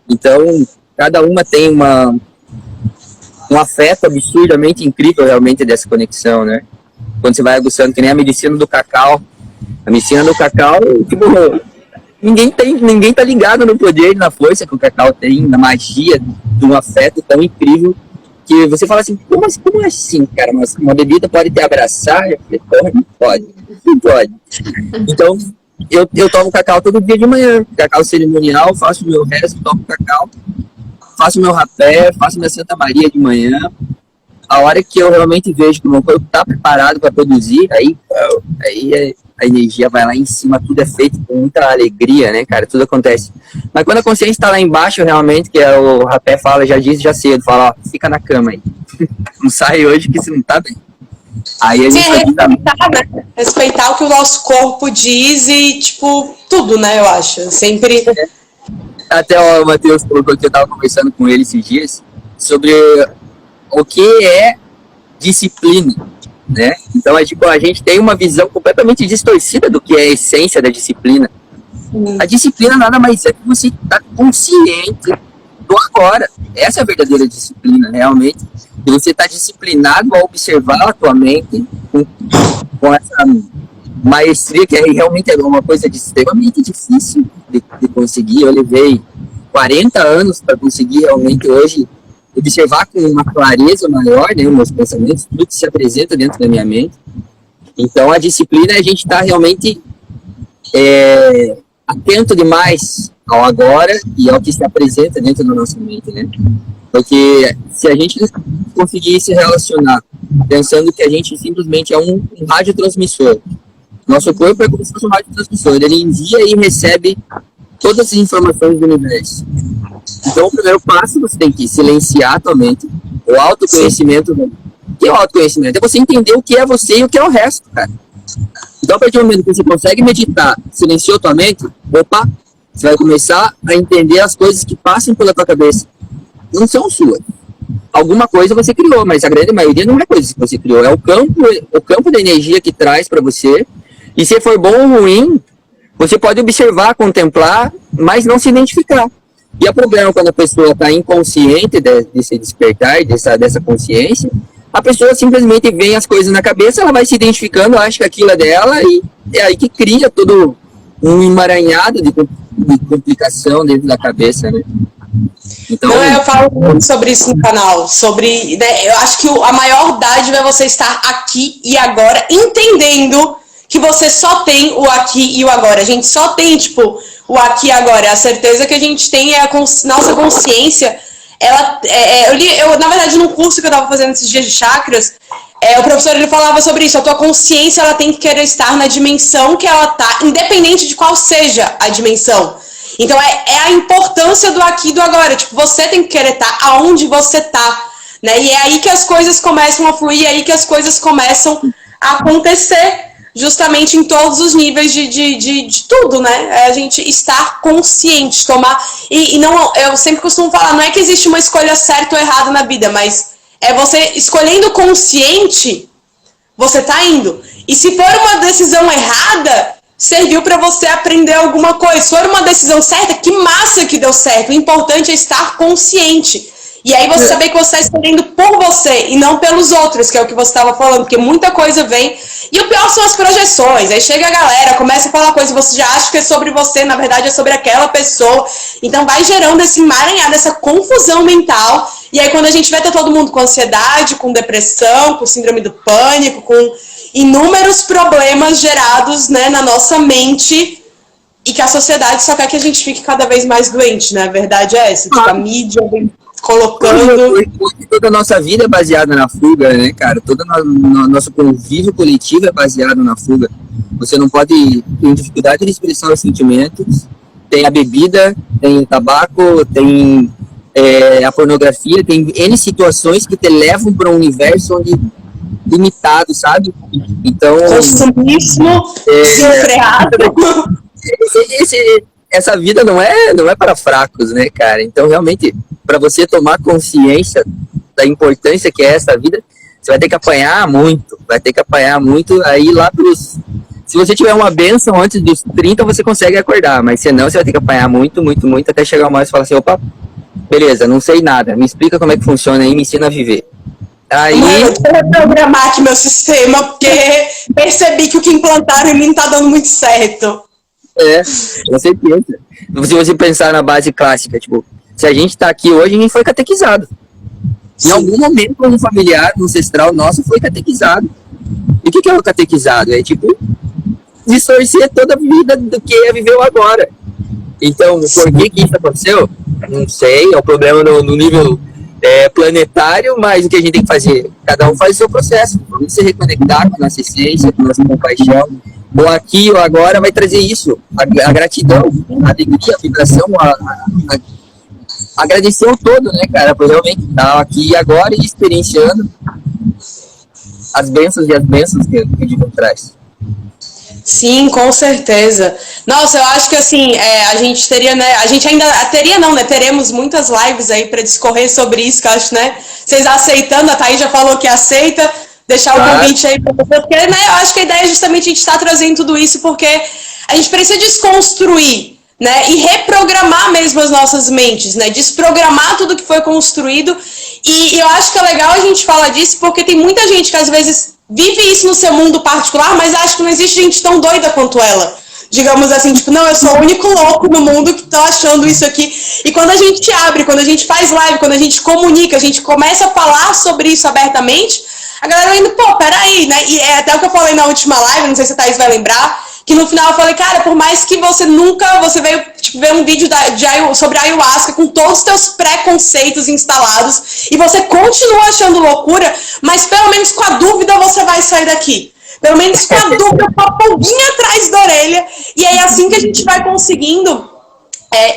Então, cada uma tem um afeto absurdamente incrível realmente dessa conexão, né? Quando você vai aguçando, que nem a medicina do cacau. A medicina do cacau, tipo, ninguém tá ligado no poder e na força que o cacau tem, na magia de um afeto tão incrível, que você fala assim, como assim, cara? Mas uma bebida pode te abraçar? Eu falei, pode. Então, eu tomo cacau todo dia de manhã, cacau cerimonial, faço meu resto, tomo cacau, faço meu rapé, faço minha Santa Maria de manhã. A hora que eu realmente vejo que o meu corpo está preparado para produzir, aí a energia vai lá em cima, tudo é feito com muita alegria, né, cara? Tudo acontece. Mas quando a consciência está lá embaixo, realmente, que o rapé fala, já cedo, fala, ó, fica na cama aí. Não sai hoje que você não tá bem. Aí a gente respeitar o que o nosso corpo diz e, tipo, tudo, né, eu acho. Sempre... Até o Matheus colocou que eu estava conversando com ele esses dias sobre o que é disciplina, né? Então, a gente tem uma visão completamente distorcida do que é a essência da disciplina. A disciplina nada mais é que você estar consciente do agora. Essa é a verdadeira disciplina, realmente. E você está disciplinado a observar a tua mente com essa maestria, que realmente é uma coisa extremamente difícil de conseguir. Eu levei 40 anos para conseguir realmente hoje observar com uma clareza maior, né, meus pensamentos, tudo que se apresenta dentro da minha mente. Então, a disciplina é a gente estar realmente atento demais ao agora e ao que se apresenta dentro da nossa mente, né? Porque se a gente conseguir se relacionar pensando que a gente simplesmente é um radiotransmissor, nosso corpo é como se fosse um radiotransmissor, ele envia e recebe todas as informações do universo. Então, o primeiro passo, você tem que silenciar a tua mente. O autoconhecimento. O que é o autoconhecimento? É você entender o que é você e o que é o resto, cara. Então, a partir do momento que você consegue meditar, silenciou a tua mente, opa, você vai começar a entender as coisas que passam pela tua cabeça. Não são suas. Alguma coisa você criou, mas a grande maioria não é coisa que você criou. É o campo da energia que traz para você. E se for bom ou ruim, você pode observar, contemplar, mas não se identificar. E o problema quando a pessoa está inconsciente desse despertar, dessa consciência, a pessoa simplesmente vem as coisas na cabeça, ela vai se identificando, acha que aquilo é dela, e é aí que cria todo um emaranhado de complicação dentro da cabeça, né? Então, eu falo muito sobre isso no canal, né, eu acho que a maior dádiva é você estar aqui e agora, entendendo que você só tem o aqui e o agora. A gente só tem, tipo, o aqui e agora. A certeza que a gente tem é nossa consciência. Eu, na verdade, num curso que eu tava fazendo esses dias de chakras, o professor ele falava sobre isso. A tua consciência ela tem que querer estar na dimensão que ela tá, independente de qual seja a dimensão. Então, é a importância do aqui e do agora. Tipo, você tem que querer estar aonde você tá, né? E é aí que as coisas começam a fluir, é aí que as coisas começam a acontecer. Justamente em todos os níveis de tudo, né? É a gente estar consciente, tomar... E não, eu sempre costumo falar, não é que existe uma escolha certa ou errada na vida, mas é você escolhendo consciente, você tá indo. E se for uma decisão errada, serviu para você aprender alguma coisa. Se for uma decisão certa, que massa que deu certo. O importante é estar consciente. E aí você saber que você está escolhendo por você e não pelos outros, que é o que você estava falando, porque muita coisa vem. E o pior são as projeções. Aí chega a galera, começa a falar coisa, você já acha que é sobre você, na verdade é sobre aquela pessoa. Então vai gerando esse emaranhado, essa confusão mental. E aí quando a gente vê tá todo mundo com ansiedade, com depressão, com síndrome do pânico, com inúmeros problemas gerados, né, na nossa mente, e que a sociedade só quer que a gente fique cada vez mais doente, né? A verdade é essa, tipo, a mídia vem colocando... Toda a nossa vida é baseada na fuga, né, cara? Todo o nosso convívio coletivo é baseado na fuga. Você não pode ter dificuldade de expressar os sentimentos. Tem a bebida, tem o tabaco, tem a pornografia, tem N situações que te levam para um universo onde limitado, sabe? Então... Consumismo desenfreado. Essa vida não é para fracos, né, cara? Então, realmente, para você tomar consciência da importância que é essa vida, você vai ter que apanhar muito, aí lá pros... Se você tiver uma bênção antes dos 30, você consegue acordar, mas senão você vai ter que apanhar muito, até chegar uma hora e falar assim, opa, beleza, não sei nada, me explica como é que funciona aí, me ensina a viver. Aí... Eu vou reprogramar aqui meu sistema, porque percebi que o que implantaram em mim não tá dando muito certo. Com certeza. Se você pensar na base clássica, tipo, se a gente tá aqui hoje, a gente foi catequizado. Sim. Em algum momento, um familiar, um ancestral nosso foi catequizado. E o que é o catequizado? É tipo, distorcer toda a vida do que viveu agora. Então, por que isso aconteceu? Não sei, é um problema no nível planetário, mas o que a gente tem que fazer? Cada um faz o seu processo. Vamos se reconectar com a nossa essência, com a nossa compaixão. O aqui ou agora vai trazer isso, a gratidão, a alegria, a vibração, agradecer o todo, né, cara, por realmente estar aqui agora e experienciando as bênçãos que o Divino traz. Sim, com certeza. Nossa, eu acho que assim, a gente teria, né, a gente ainda teria não, né, teremos muitas lives aí para discorrer sobre isso, que eu acho, né, vocês aceitando, a Thaís já falou que aceita, deixar o convite aí para você, porque, né, eu acho que a ideia é justamente a gente estar trazendo tudo isso, porque a gente precisa desconstruir, né, e reprogramar mesmo as nossas mentes, né, desprogramar tudo que foi construído, e eu acho que é legal a gente falar disso, porque tem muita gente que às vezes vive isso no seu mundo particular, mas acha que não existe gente tão doida quanto ela. Digamos assim, tipo, não, eu sou o único louco no mundo que tá achando isso aqui. E quando a gente abre, quando a gente faz live, quando a gente comunica, a gente começa a falar sobre isso abertamente, a galera vai indo, pô, peraí, né? E é até o que eu falei na última live, não sei se a Thaís vai lembrar, que no final eu falei, cara, por mais que você veio tipo, ver um vídeo sobre ayahuasca com todos os teus preconceitos instalados e você continua achando loucura, mas pelo menos com a dúvida você vai sair daqui. Pelo menos com a dúvida, com a pulguinha atrás da orelha. E é assim que a gente vai conseguindo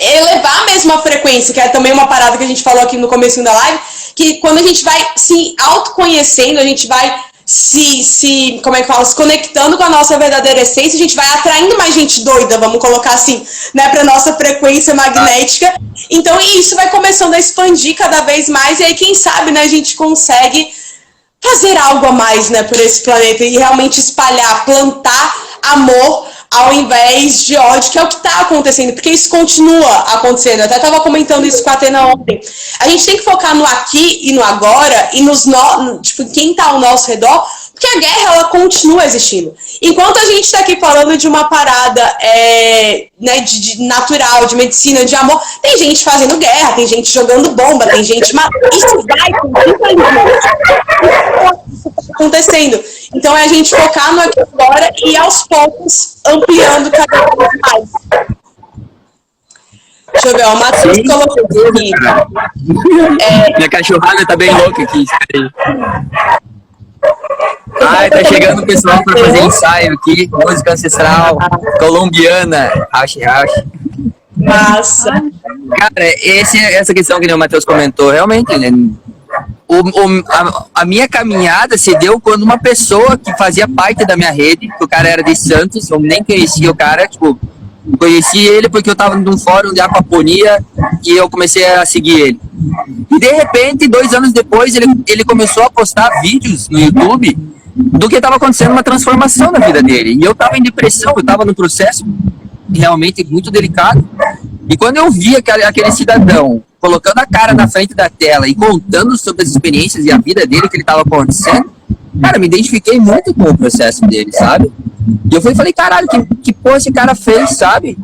elevar mesmo a frequência, que é também uma parada que a gente falou aqui no comecinho da live, que quando a gente vai se autoconhecendo, a gente vai se conectando com a nossa verdadeira essência, a gente vai atraindo mais gente doida, vamos colocar assim, né, pra nossa frequência magnética. Então isso vai começando a expandir cada vez mais, e aí quem sabe, né, a gente consegue fazer algo a mais, né, por esse planeta e realmente espalhar, plantar amor ao invés de ódio, que é o que está acontecendo, porque isso continua acontecendo. Eu até estava comentando isso com a Atena ontem. A gente tem que focar no aqui e no agora e tipo, quem está ao nosso redor, porque a guerra, ela continua existindo. Enquanto a gente está aqui falando de uma parada né, de natural, de medicina, de amor, tem gente fazendo guerra, tem gente jogando bomba, tem gente matando. Isso vai acontecendo. Então é a gente focar no aqui agora e aos poucos ampliando cada vez mais. Deixa eu ver, o Matheus colocou aqui. Minha cachorrada tá bem louca aqui. Ai, tá chegando o pessoal para fazer ensaio aqui, música ancestral colombiana. Ache. Massa. Cara, essa questão que o Matheus comentou, realmente, né? A minha caminhada se deu quando uma pessoa que fazia parte da minha rede, que o cara era de Santos, eu nem conhecia o cara, tipo, conheci ele porque eu tava num fórum de aquaponia e eu comecei a seguir ele. E de repente, 2 anos depois, ele começou a postar vídeos no YouTube do que estava acontecendo, uma transformação na vida dele. E eu tava em depressão, eu tava num processo realmente muito delicado. E quando eu vi aquele cidadão colocando a cara na frente da tela e contando sobre as experiências e a vida dele que ele estava acontecendo, cara, me identifiquei muito com o processo dele, sabe? E eu falei, caralho, que porra esse cara fez, sabe?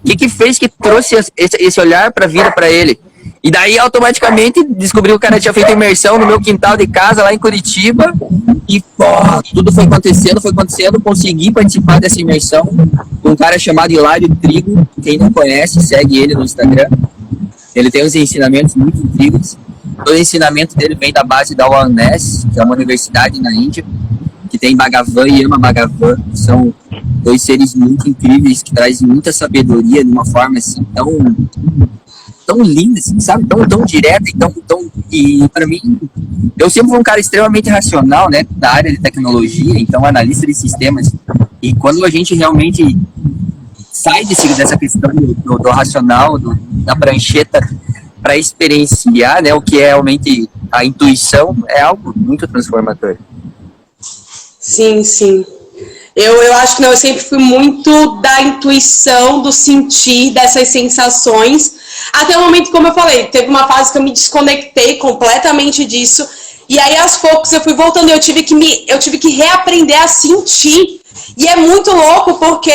O que fez que trouxe esse olhar pra vida pra ele? E daí, automaticamente, descobri que o cara tinha feito imersão no meu quintal de casa, lá em Curitiba. E, pô, tudo foi acontecendo, consegui participar dessa imersão com um cara chamado Hilário Trigo. Quem não conhece, segue ele no Instagram. Ele tem uns ensinamentos muito incríveis. Todo o ensinamento dele vem da base da ONS, que é uma universidade na Índia, que tem Bhagavan e Yama Bhagavan. São dois seres muito incríveis, que trazem muita sabedoria de uma forma assim tão linda, assim, sabe? Tão direta e para mim, eu sempre fui um cara extremamente racional, né, da área de tecnologia, então analista de sistemas, e quando a gente realmente sai dessa questão do racional, da prancheta, para experienciar, né, o que é realmente a intuição, é algo muito transformador. Sim, sim. Eu acho que não, eu sempre fui muito da intuição, do sentir, dessas sensações. Até o momento, como eu falei, teve uma fase que eu me desconectei completamente disso. E aí, aos poucos, eu fui voltando e eu tive que reaprender a sentir. E é muito louco porque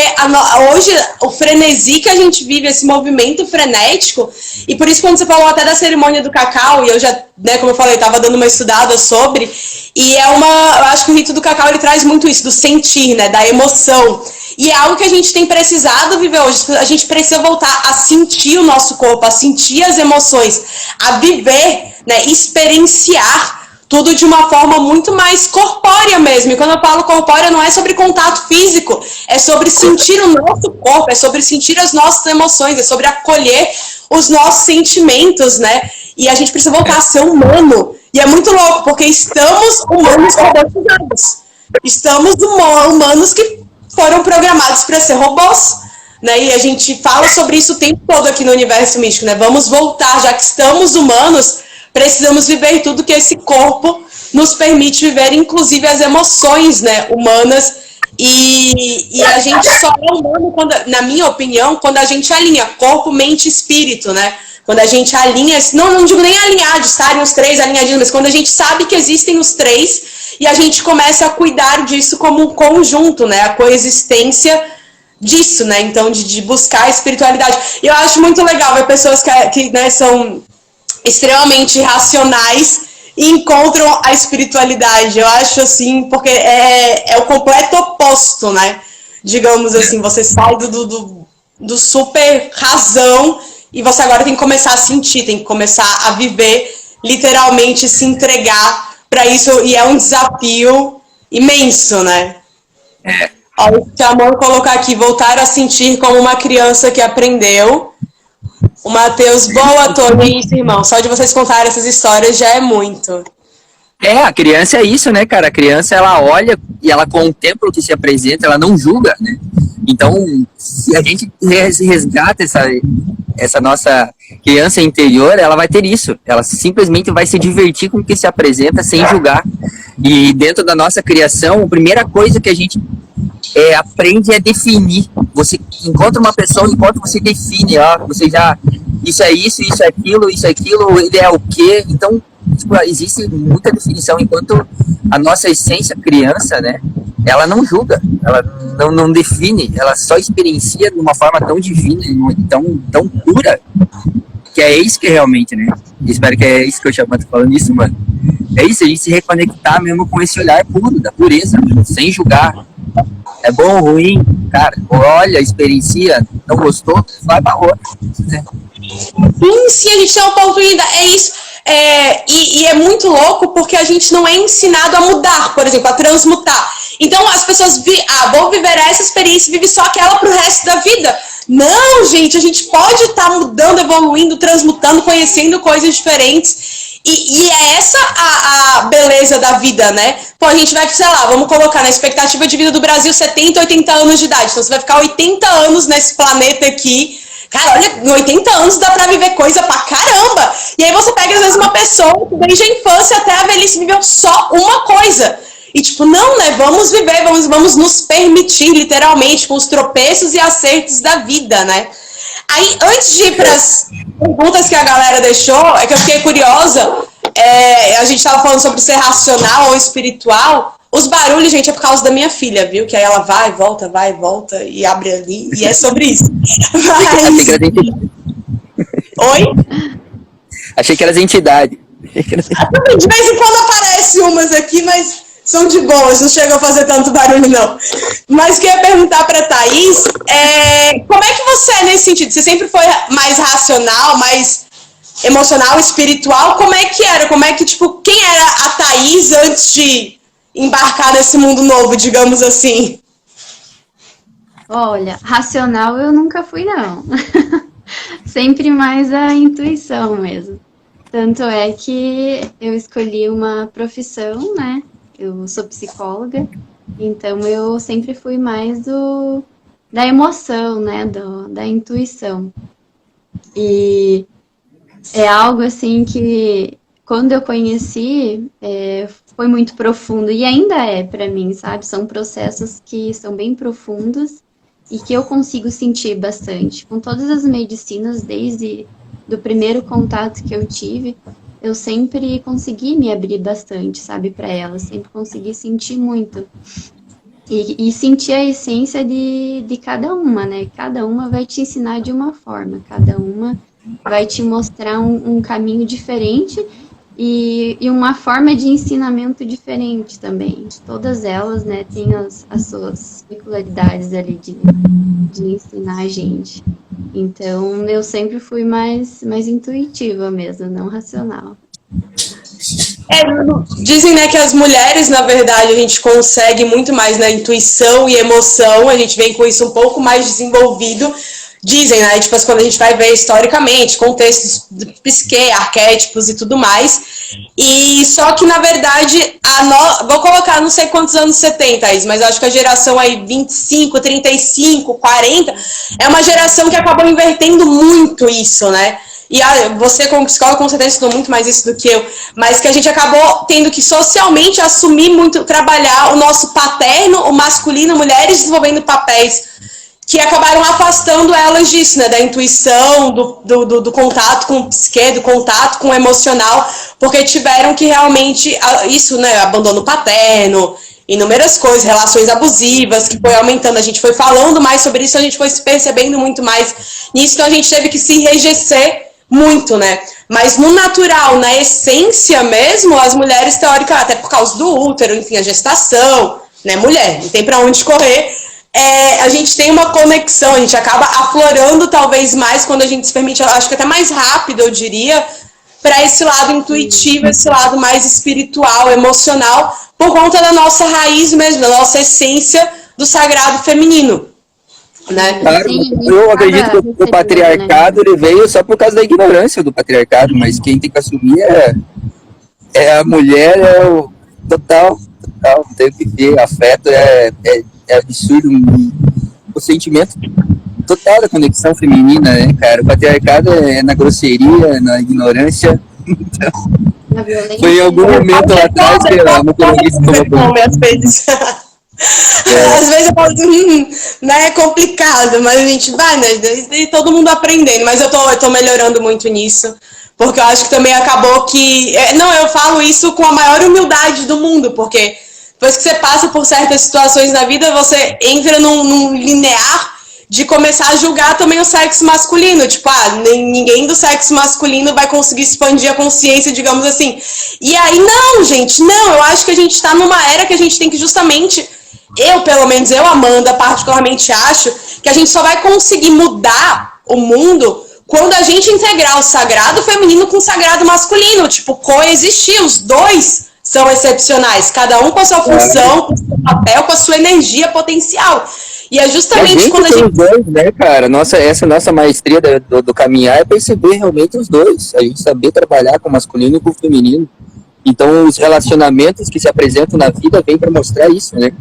hoje o frenesi que a gente vive, esse movimento frenético, e por isso quando você falou até da cerimônia do cacau, e eu já, né, como eu falei, estava dando uma estudada sobre, e eu acho que o rito do cacau ele traz muito isso, do sentir, né, da emoção. E é algo que a gente tem precisado viver hoje, a gente precisa voltar a sentir o nosso corpo, a sentir as emoções, a viver, né, experienciar tudo de uma forma muito mais corpórea mesmo. E quando eu falo corpórea, não é sobre contato físico, é sobre sentir o nosso corpo, é sobre sentir as nossas emoções, é sobre acolher os nossos sentimentos, né? E a gente precisa voltar a ser humano. E é muito louco, porque estamos humanos robotizados. Estamos humanos que foram programados para ser robôs. Né? E a gente fala sobre isso o tempo todo aqui no Universo Místico, né? Vamos voltar, já que estamos humanos, precisamos viver tudo que esse corpo nos permite viver, inclusive as emoções, né, humanas. E a gente só é humano, na minha opinião, quando a gente alinha corpo, mente e espírito, né? Quando a gente alinha, não digo nem alinhar, de estarem os três alinhadinhos, mas quando a gente sabe que existem os três e a gente começa a cuidar disso como um conjunto, né? A coexistência disso, né? Então, de buscar a espiritualidade. E eu acho muito legal ver pessoas que né, são extremamente racionais e encontram a espiritualidade. Eu acho assim, porque é o completo oposto, né? Digamos assim, você sai do super razão e você agora tem que começar a sentir, tem que começar a viver, literalmente se entregar para isso, e é um desafio imenso, né? Ó, o Chamon colocar aqui, voltar a sentir como uma criança que aprendeu. O Matheus, boa, Tony, isso, irmão. Só de vocês contarem essas histórias já é muito. A criança é isso, né, cara? A criança, ela olha e ela contempla o que se apresenta, ela não julga, né? Então, se a gente resgata essa nossa criança interior, ela vai ter isso. Ela simplesmente vai se divertir com o que se apresenta sem julgar. E dentro da nossa criação, a primeira coisa que a gente aprende é definir. Você encontra uma pessoa, enquanto você define, você já, isso é isso, isso é aquilo, ele é o quê? Então, tipo, existe muita definição, enquanto a nossa essência criança, né, ela não julga, ela não define, ela só experiencia de uma forma tão divina, tão pura, que é isso que realmente, né, espero que é isso que eu chamo falando isso, mano. É isso, a gente se reconectar mesmo com esse olhar puro, da pureza, sem julgar. É bom ou ruim, cara, olha, experiencia, não gostou, vai pra outra. Sim, a gente tem uma oportunidade, é isso. E é muito louco porque a gente não é ensinado a mudar, por exemplo, a transmutar. Então as pessoas vão viver essa experiência e vive só aquela pro resto da vida. Não, gente, a gente pode estar mudando, evoluindo, transmutando, conhecendo coisas diferentes. E é essa a beleza da vida, né? Pô, a gente vai, sei lá, vamos colocar na expectativa de vida do Brasil 70, 80 anos de idade. Então você vai ficar 80 anos nesse planeta aqui. Cara, olha, em 80 anos dá pra viver coisa pra caramba. E aí você pega, às vezes, uma pessoa que desde a infância até a velhice viveu só uma coisa. E tipo, não, né? Vamos viver, vamos nos permitir, literalmente, com os tropeços e acertos da vida, né? Aí, antes de ir para as perguntas que a galera deixou, é que eu fiquei curiosa. A gente estava falando sobre ser racional ou espiritual. Os barulhos, gente, é por causa da minha filha, viu? Que aí ela vai, volta e abre ali. E é sobre isso. Mas... Oi? Achei que era as entidades. De vez em quando aparece umas aqui, mas são de boas, não chegam a fazer tanto barulho, não. Mas o que eu ia perguntar para a Thaís como é que você é nesse sentido? Você sempre foi mais racional, mais emocional, espiritual? Como é que era? Como é que, tipo, quem era a Thaís antes de embarcar nesse mundo novo, digamos assim? Olha, racional eu nunca fui, não. Sempre mais a intuição mesmo. Tanto é que eu escolhi uma profissão, né? Eu sou psicóloga, então eu sempre fui mais da emoção, né? Da intuição. E é algo assim que, quando eu conheci, foi muito profundo. E ainda é para mim, sabe? São processos que são bem profundos e que eu consigo sentir bastante. Com todas as medicinas, desde do primeiro contato que eu tive, eu sempre consegui me abrir bastante, sabe, para elas. Sempre consegui sentir muito. E sentir a essência de cada uma, né? Cada uma vai te ensinar de uma forma, cada uma vai te mostrar um caminho diferente e uma forma de ensinamento diferente também. Todas elas, né, têm as suas peculiaridades ali de ensinar a gente. Então, eu sempre fui mais intuitiva mesmo, não racional. Dizem, né, que as mulheres, na verdade, a gente consegue muito mais na intuição e emoção, a gente vem com isso um pouco mais desenvolvido. Dizem, né, tipo, quando a gente vai ver historicamente, contextos de psique, arquétipos e tudo mais. E só que, na verdade, vou colocar não sei quantos anos você tem, Thaís, mas acho que a geração aí 25, 35, 40, é uma geração que acabou invertendo muito isso, né? E você, como psicóloga, com certeza estudou muito mais isso do que eu, mas que a gente acabou tendo que socialmente assumir muito, trabalhar o nosso paterno, o masculino, mulheres desenvolvendo papéis que acabaram afastando elas disso, né, da intuição, do contato com o psique, do contato com o emocional, porque tiveram que realmente, isso, né, abandono paterno, inúmeras coisas, relações abusivas, que foi aumentando, a gente foi falando mais sobre isso, a gente foi se percebendo muito mais nisso, então a gente teve que se enrijecer muito, né, mas no natural, na essência mesmo, as mulheres teóricas, até por causa do útero, enfim, a gestação, né, mulher, não tem pra onde correr, a gente tem uma conexão, a gente acaba aflorando talvez mais quando a gente se permite, acho que até mais rápido, eu diria, para esse lado intuitivo, esse lado mais espiritual, emocional, por conta da nossa raiz mesmo, da nossa essência do sagrado feminino, né? Claro, eu acredito que o patriarcado ele veio só por causa da ignorância do patriarcado, mas quem tem que assumir é a mulher, o total, não tem o que ter, afeto é absurdo, o sentimento total da conexão feminina, né, cara? O patriarcado é na grosseria, na ignorância. Então, foi em algum momento lá atrás que ela não às vezes. Às vezes eu falo né, é complicado, mas a gente vai, né, e todo mundo aprendendo, mas eu tô melhorando muito nisso, porque eu acho que também acabou que, eu falo isso com a maior humildade do mundo, porque depois que você passa por certas situações na vida, você entra num linear de começar a julgar também o sexo masculino. Tipo, ninguém do sexo masculino vai conseguir expandir a consciência, digamos assim. E aí, não, gente, não. Eu acho que a gente tá numa era que a gente tem que justamente... pelo menos eu, Amanda, particularmente acho que a gente só vai conseguir mudar o mundo quando a gente integrar o sagrado feminino com o sagrado masculino. Tipo, coexistir, os dois são excepcionais, cada um com a sua função, com o seu papel, com a sua energia potencial. E é justamente quando a gente... dois, né, cara? Essa nossa maestria do caminhar é perceber realmente os dois, a gente saber trabalhar com o masculino e com o feminino. Então, os relacionamentos que se apresentam na vida vêm para mostrar isso, né?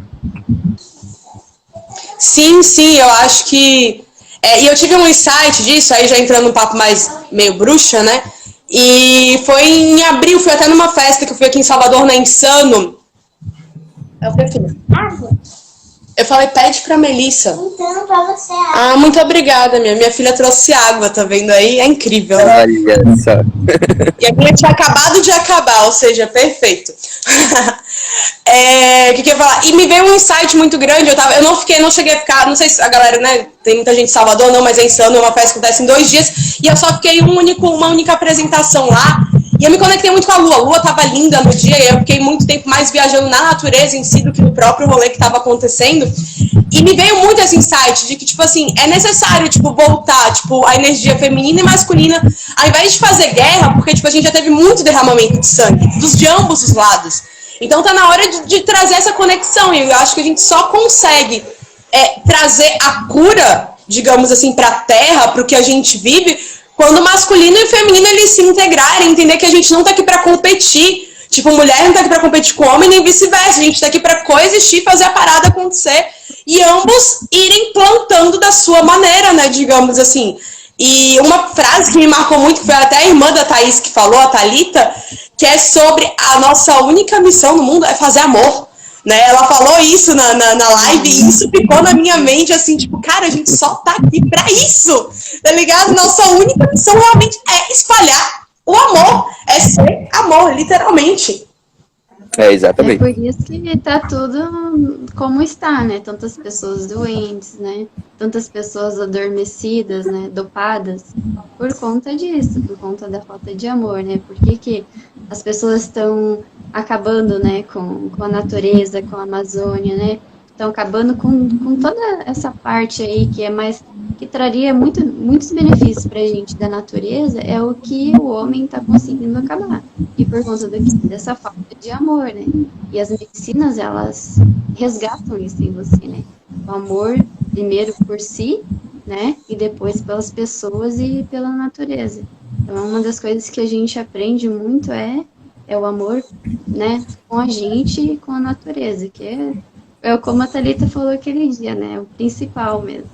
Sim, eu acho que... e eu tive um insight disso, aí já entrando num papo mais meio bruxa, né? E foi em abril, fui até numa festa que eu fui aqui em Salvador, na Insano. Eu falei, filha, água? Eu falei, pede pra Melissa. Então, pra você água. Ah, muito obrigada, minha filha trouxe água, tá vendo aí? É incrível. Olha só. E a minha tinha acabado de acabar, ou seja, perfeito. Que eu ia falar? E me veio um insight muito grande. Eu não cheguei a ficar, não sei se a galera, né? Tem muita gente em Salvador, não, mas é Insano, é uma festa que acontece em 2 dias. E eu só fiquei uma única apresentação lá. E eu me conectei muito com a Lua. A Lua tava linda no dia, e eu fiquei muito tempo mais viajando na natureza em si do que no próprio rolê que tava acontecendo. E me veio muito esse insight de que, tipo assim, é necessário, tipo, voltar, tipo, a energia feminina e masculina, ao invés de fazer guerra, porque, tipo, a gente já teve muito derramamento de sangue, de ambos os lados. Então tá na hora de trazer essa conexão, e eu acho que a gente só consegue trazer a cura, digamos assim, pra terra, pro que a gente vive, quando o masculino e o feminino eles se integrarem, entender que a gente não tá aqui pra competir. Tipo, mulher não tá aqui pra competir com homem, nem vice-versa. A gente tá aqui pra coexistir, fazer a parada acontecer. E ambos irem plantando da sua maneira, né, digamos assim. E uma frase que me marcou muito, foi até a irmã da Thaís que falou, a Thalita, que é sobre a nossa única missão no mundo é fazer amor. Né? Ela falou isso na live e isso ficou na minha mente, assim, tipo, cara, a gente só tá aqui pra isso, tá ligado? Nossa única missão realmente é espalhar o amor, é ser amor, literalmente. Exatamente. É por isso que tá tudo como está, né? Tantas pessoas doentes, né? Tantas pessoas adormecidas, né? Dopadas, por conta disso, por conta da falta de amor, né? Por que as pessoas estão acabando, né? Com a natureza, com a Amazônia, né? Estão acabando com toda essa parte aí que é mais... que traria muitos benefícios para a gente da natureza, é o que o homem está conseguindo acabar. E por conta dessa falta de amor, né? E as medicinas, elas resgatam isso em você, né? O amor, primeiro por si, né? E depois pelas pessoas e pela natureza. Então, uma das coisas que a gente aprende muito é o amor, né? Com a gente e com a natureza, que é como a Thalita falou aquele dia, né? O principal mesmo.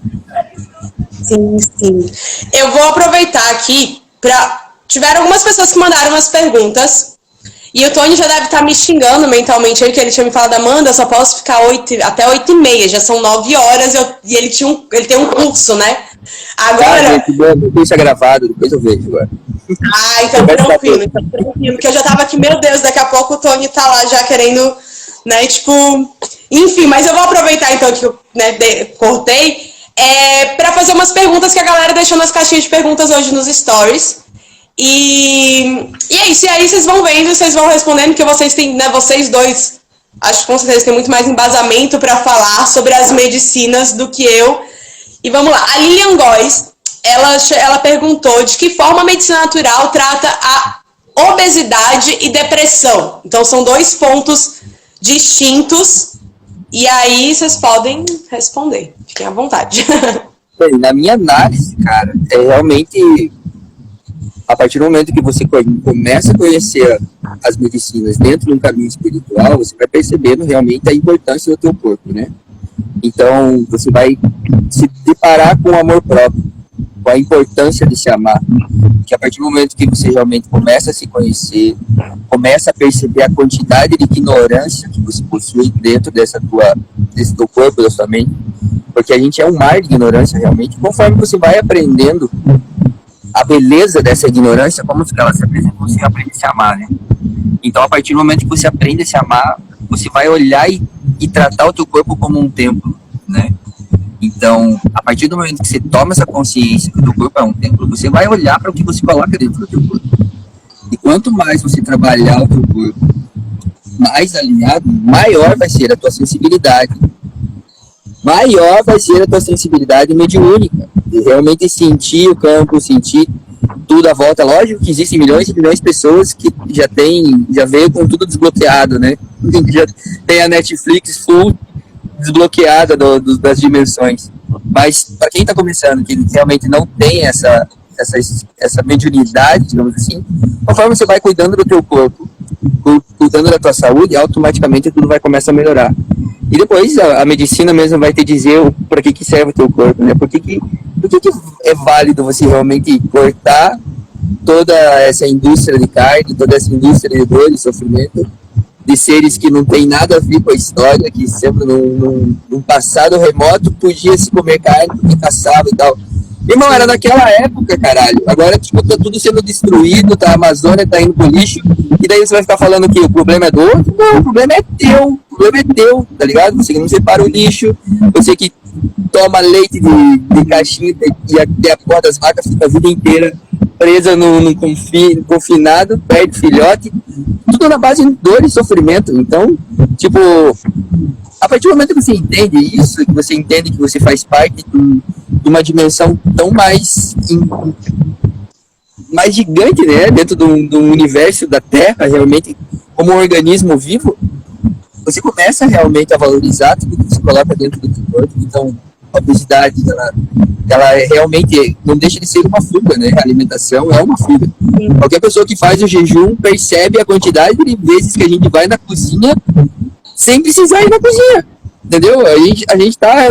Sim, sim. Eu vou aproveitar aqui para... Tiveram algumas pessoas que mandaram umas perguntas. E o Tony já deve estar me xingando mentalmente. Ele tinha me falado, Amanda, eu só posso ficar até 8h30. Já são 9 horas e ele tem um curso, né? Agora... O curso é gravado, depois eu vejo agora. Então tranquilo. Porque eu já tava aqui, meu Deus, daqui a pouco o Tony tá lá já querendo, né, tipo... Enfim, mas eu vou aproveitar então que eu cortei para fazer umas perguntas que a galera deixou nas caixinhas de perguntas hoje nos stories. E é isso, e aí vocês vão vendo, vocês vão respondendo, que vocês têm, né, vocês dois, acho que com certeza tem muito mais embasamento para falar sobre as medicinas do que eu. E vamos lá, a Lilian Góes, ela perguntou de que forma a medicina natural trata a obesidade e depressão. Então são 2 pontos distintos. E aí vocês podem responder. Fiquem à vontade. Na minha análise, cara, é realmente a partir do momento que você começa a conhecer as medicinas dentro de um caminho espiritual, você vai percebendo realmente a importância do teu corpo, né? Então, você vai se deparar com o amor próprio, com a importância de se amar. Que a partir do momento que você realmente começa a se conhecer, começa a perceber a quantidade de ignorância que você possui dentro desse teu corpo, da sua mente, porque a gente é um mar de ignorância realmente, conforme você vai aprendendo a beleza dessa ignorância, como ela se apresenta, você aprende a se amar, né? Então, a partir do momento que você aprende a se amar, você vai olhar e tratar o teu corpo como um templo, né? Então, a partir do momento que você toma essa consciência que o teu corpo é um templo, você vai olhar para o que você coloca dentro do teu corpo. E quanto mais você trabalhar o teu corpo mais alinhado, maior vai ser a tua sensibilidade. Maior vai ser a tua sensibilidade mediúnica. De realmente sentir o campo, sentir tudo à volta. Lógico que existem milhões e milhões de pessoas que já veio com tudo desbloqueado, né? Já tem a Netflix full desbloqueada das dimensões. Mas para quem está começando, que realmente não tem essa mediunidade, digamos assim, conforme você vai cuidando do teu corpo, cuidando da tua saúde, automaticamente tudo vai começar a melhorar. E depois a medicina mesmo vai te dizer para que serve o teu corpo, né? Por que é válido você realmente cortar toda essa indústria de carne, toda essa indústria de dor e sofrimento, de seres que não tem nada a ver com a história, que sempre num passado remoto podia se comer carne porque caçava e tal. Irmão, era naquela época, caralho. Agora, tipo, tá tudo sendo destruído, tá? A Amazônia tá indo pro lixo. E daí você vai ficar falando que o problema é do outro? Não, o problema é teu. O problema é teu, tá ligado? Você que não separa o lixo, você que toma leite de caixinha e até a porra das vacas fica a vida inteira presa num confinado, perde filhote. Tudo na base de dor e sofrimento. Então, tipo, a partir do momento que você entende isso, que você entende que você faz parte de uma dimensão tão mais gigante, né, dentro do universo da Terra, realmente, como um organismo vivo, você começa realmente a valorizar tudo que você coloca dentro do seu corpo. Então, a obesidade, ela realmente não deixa de ser uma fuga, né? A alimentação é uma fuga. Qualquer pessoa que faz o jejum percebe a quantidade de vezes que a gente vai na cozinha sem precisar ir na cozinha, entendeu? A gente tá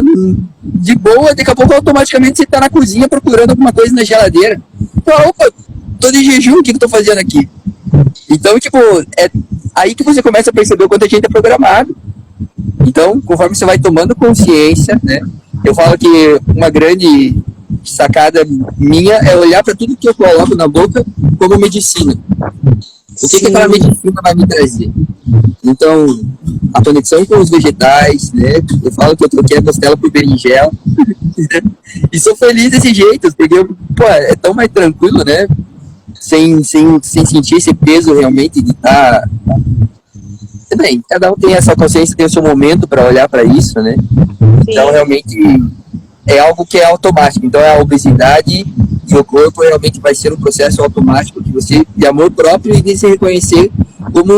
de boa, daqui a pouco automaticamente você tá na cozinha procurando alguma coisa na geladeira. Então, opa, tô de jejum, o que eu tô fazendo aqui? Então, tipo, é aí que você começa a perceber o quanto a gente é programado. Então, conforme você vai tomando consciência, né? Eu falo que uma grande sacada minha é olhar para tudo que eu coloco na boca como medicina. O que aquela medicina vai me trazer? Então, a conexão com os vegetais, né? Eu falo que eu troquei a costela por berinjela. E sou feliz desse jeito, porque, pô, é tão mais tranquilo, né? Sem sentir esse peso realmente de estar... Bem, cada um tem essa consciência, tem o seu momento para olhar para isso, né? Então, realmente, é algo que é automático. Então, a obesidade e o corpo realmente vai ser um processo automático de você, de amor próprio e de se reconhecer como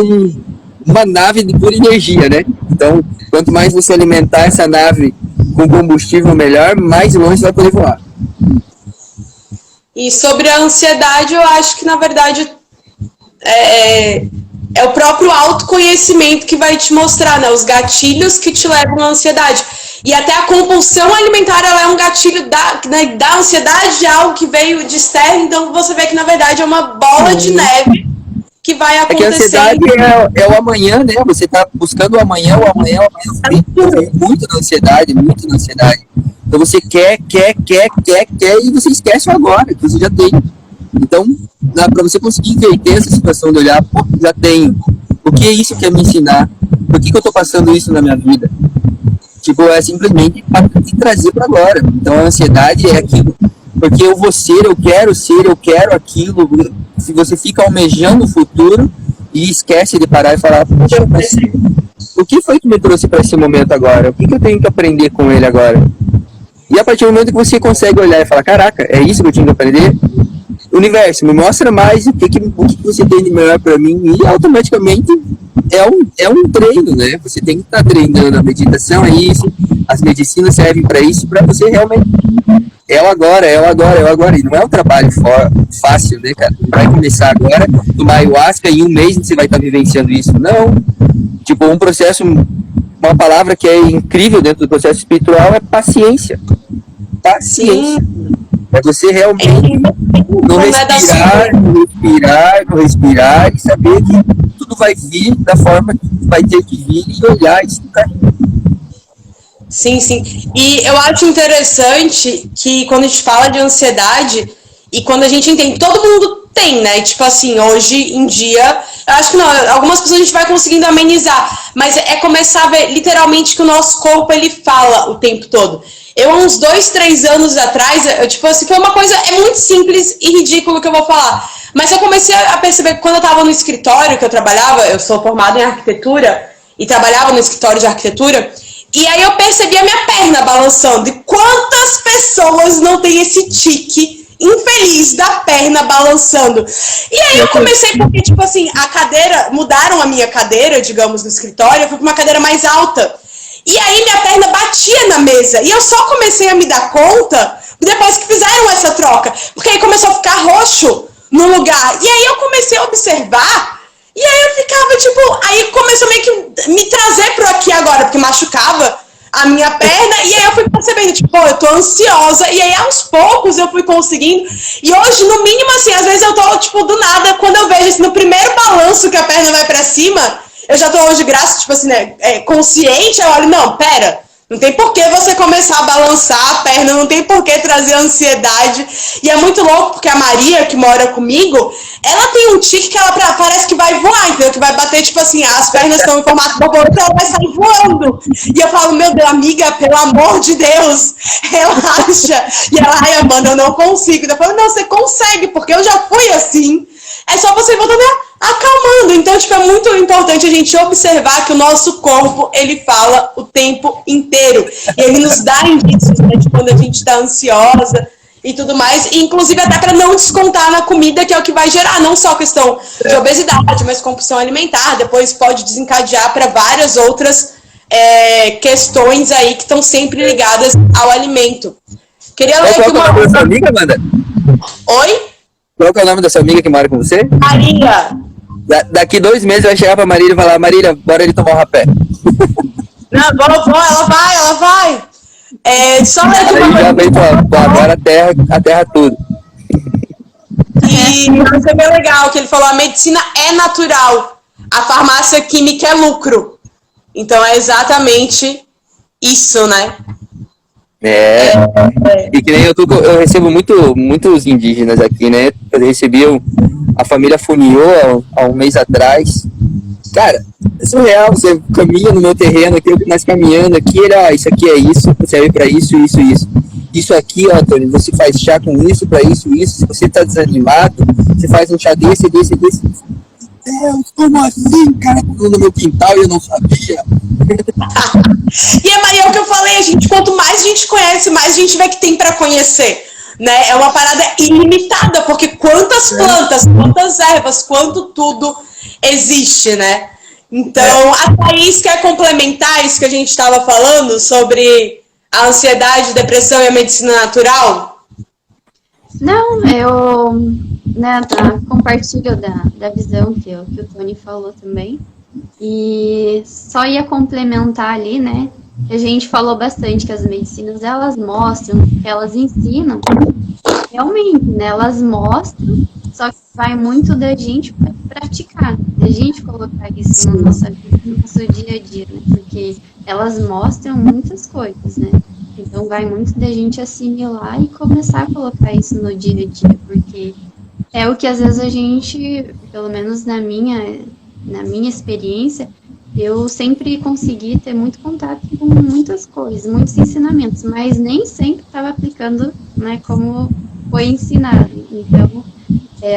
uma nave de pura energia, né? Então, quanto mais você alimentar essa nave com combustível melhor, mais longe você vai poder voar. E sobre a ansiedade, eu acho que, na verdade, é o próprio autoconhecimento que vai te mostrar, né? Os gatilhos que te levam à ansiedade. E até a compulsão alimentar, ela é um gatilho da ansiedade, de algo que veio de externo. Então, você vê que, na verdade, é uma bola de neve que vai acontecer. É que a ansiedade é o amanhã, né? Você tá buscando o amanhã muito na ansiedade, muito na ansiedade. Então, você quer, e você esquece o agora, que você já tem. Então, para você conseguir inverter essa situação de olhar, pô, já tenho. O que é isso que quer me ensinar? Por que eu estou passando isso na minha vida? Tipo, é simplesmente para te trazer para agora. Então, a ansiedade é aquilo. Porque eu vou ser, eu quero aquilo. Se você fica almejando o futuro e esquece de parar e falar, poxa, mas o que foi que me trouxe para esse momento agora? O que eu tenho que aprender com ele agora? E a partir do momento que você consegue olhar e falar, caraca, é isso que eu tinha que aprender? Universo, me mostra mais o que você tem de melhor para mim, e automaticamente é um treino, né? Você tem que estar treinando. A meditação é isso, as medicinas servem para isso, para você realmente é o agora, e não é um trabalho fácil, né, cara? Vai começar agora, tomar ayahuasca e em um mês você vai estar vivenciando isso. Não, tipo, um processo, uma palavra que é incrível dentro do processo espiritual é paciência. É você realmente não respirar e saber que tudo vai vir da forma que vai ter que vir e olhar e ficar. Sim. E eu acho interessante que quando a gente fala de ansiedade e quando a gente entende, todo mundo tem, né? Tipo assim, hoje em dia, eu acho que não, algumas pessoas a gente vai conseguindo amenizar, mas é começar a ver literalmente que o nosso corpo, ele fala o tempo todo. Eu, há uns 2, 3 anos atrás, tipo assim, foi uma coisa, é muito simples e ridículo que eu vou falar. Mas eu comecei a perceber que quando eu estava no escritório que eu trabalhava, eu sou formada em arquitetura e trabalhava no escritório de arquitetura, e aí eu percebi a minha perna balançando. E quantas pessoas não têm esse tique infeliz da perna balançando? E aí eu comecei porque, tipo assim, a cadeira, mudaram a minha cadeira, digamos, no escritório, eu fui para uma cadeira mais alta. E aí minha perna batia na mesa. E eu só comecei a me dar conta depois que fizeram essa troca. Porque aí começou a ficar roxo no lugar. E aí eu comecei a observar. E aí eu ficava, tipo... Aí começou meio que me trazer pro aqui agora. Porque machucava a minha perna. E aí eu fui percebendo, tipo, pô, eu tô ansiosa. E aí aos poucos eu fui conseguindo. E hoje, no mínimo, assim, às vezes eu tô, tipo, do nada. Quando eu vejo, assim, no primeiro balanço que a perna vai pra cima... Eu já tô hoje, graças, tipo assim, né, consciente, eu olho, não, pera, Não tem por que você começar a balançar a perna, não tem por que trazer ansiedade. E é muito louco, porque a Maria, que mora comigo, ela tem um tique que ela parece que vai voar, entendeu? Que vai bater, tipo assim, as pernas estão em formato borboleta, ela vai sair voando. E eu falo, meu Deus, amiga, pelo amor de Deus, relaxa. E ela, ai, Amanda, eu não consigo. Eu falo, não, você consegue, porque eu já fui assim. É só você voltando acalmando. Então, tipo, é muito importante a gente observar que o nosso corpo, ele fala o tempo inteiro. E ele nos dá indícios, né, de quando a gente tá ansiosa e tudo mais. E, inclusive, até para não descontar na comida, que é o que vai gerar não só a questão de obesidade, mas compulsão alimentar. Depois pode desencadear para várias outras questões aí que estão sempre ligadas ao alimento. Queria ler aqui uma... Qual é o nome da sua amiga, Amanda? Oi? Qual é o nome da sua amiga que mora com você? Maria. Daqui 2 meses vai chegar pra Marília e falar, Marília, bora ele tomar um rapé. Não, ela vai. Só ler aqui Aí uma já vem pra agora a terra tudo. E isso é bem legal, que ele falou, a medicina é natural, a farmácia química é lucro. Então é exatamente isso, né? E que nem eu recebo muitos indígenas aqui, né? Eu recebi a família Funiô há um mês atrás. Cara, é surreal, você caminha no meu terreno aqui, eu começo caminhando aqui, isso aqui é isso, serve pra isso, isso, isso. Isso aqui, ó, Tony, você faz chá com isso, pra isso, isso. Se você tá desanimado, você faz um chá desse. Deus, como assim, cara? No meu quintal e eu não sabia. E é o que eu falei, quanto mais a gente conhece, mais a gente vê que tem pra conhecer. Né? É uma parada ilimitada, porque quantas plantas, quantas ervas, quanto tudo existe, né? Então, a Thaís quer complementar isso que a gente estava falando sobre a ansiedade, depressão e a medicina natural? Não, eu compartilho da visão que o Tony falou também. E só ia complementar ali, né? A gente falou bastante que as medicinas, elas mostram, elas ensinam, realmente, né? Elas mostram, só que vai muito da gente praticar, da gente colocar isso na nossa vida, no nosso dia a dia, né? Porque elas mostram muitas coisas, né? Então vai muito da gente assimilar e começar a colocar isso no dia a dia, porque é o que às vezes a gente, pelo menos na minha experiência, eu sempre consegui ter muito contato com muitas coisas, muitos ensinamentos, mas nem sempre estava aplicando, né, como foi ensinado. Então,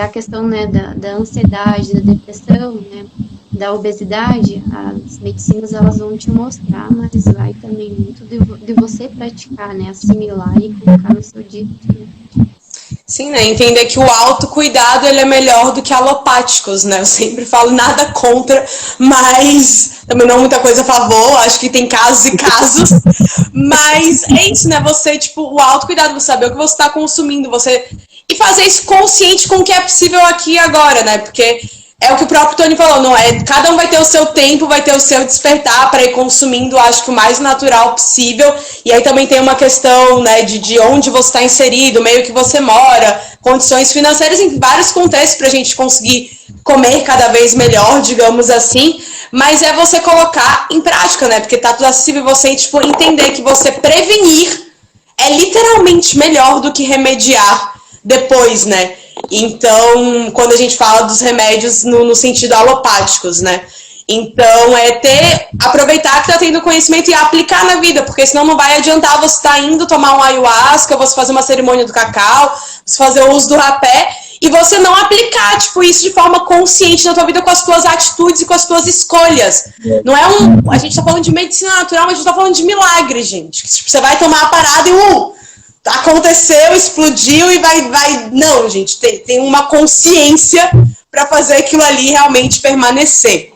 a questão, né, da ansiedade, da depressão, né, da obesidade, as medicinas elas vão te mostrar, mas vai também muito de você praticar, né, assimilar e colocar no seu dia a dia. Sim, né? Entender que o autocuidado ele é melhor do que alopáticos, né? Eu sempre falo nada contra, mas também não muita coisa a favor, acho que tem casos e casos. Mas é isso, né? Você, o autocuidado, você saber o que você está consumindo, e fazer isso consciente com o que é possível aqui e agora, né? Porque é o que o próprio Tony falou, não é? Cada um vai ter o seu tempo, vai ter o seu despertar para ir consumindo, acho que o mais natural possível. E aí também tem uma questão, né, de onde você está inserido, meio que você mora, condições financeiras, em vários contextos para a gente conseguir comer cada vez melhor, digamos assim. Mas é você colocar em prática, né? Porque tá tudo acessível você, entender que você prevenir é literalmente melhor do que remediar depois, né? Então, quando a gente fala dos remédios no sentido alopáticos, né? Então, aproveitar que tá tendo conhecimento e aplicar na vida, porque senão não vai adiantar você estar indo tomar um ayahuasca, você fazer uma cerimônia do cacau, você fazer o uso do rapé, e você não aplicar, isso de forma consciente na tua vida com as tuas atitudes e com as tuas escolhas. Não é a gente tá falando de medicina natural, mas a gente tá falando de milagre, gente. Você vai tomar a parada e aconteceu, explodiu e vai... Não, gente, tem uma consciência para fazer aquilo ali realmente permanecer.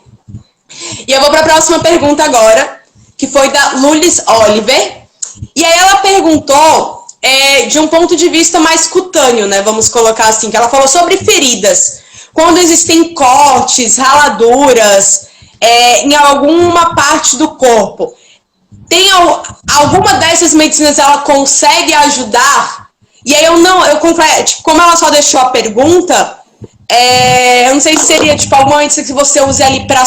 E eu vou para a próxima pergunta agora, que foi da Lulis Oliver. E aí ela perguntou de um ponto de vista mais cutâneo, né? Vamos colocar assim, que ela falou sobre feridas. Quando existem cortes, raladuras em alguma parte do corpo, tem alguma dessas medicinas ela consegue ajudar? E aí como ela só deixou a pergunta, eu não sei se seria alguma medicina que você use ali para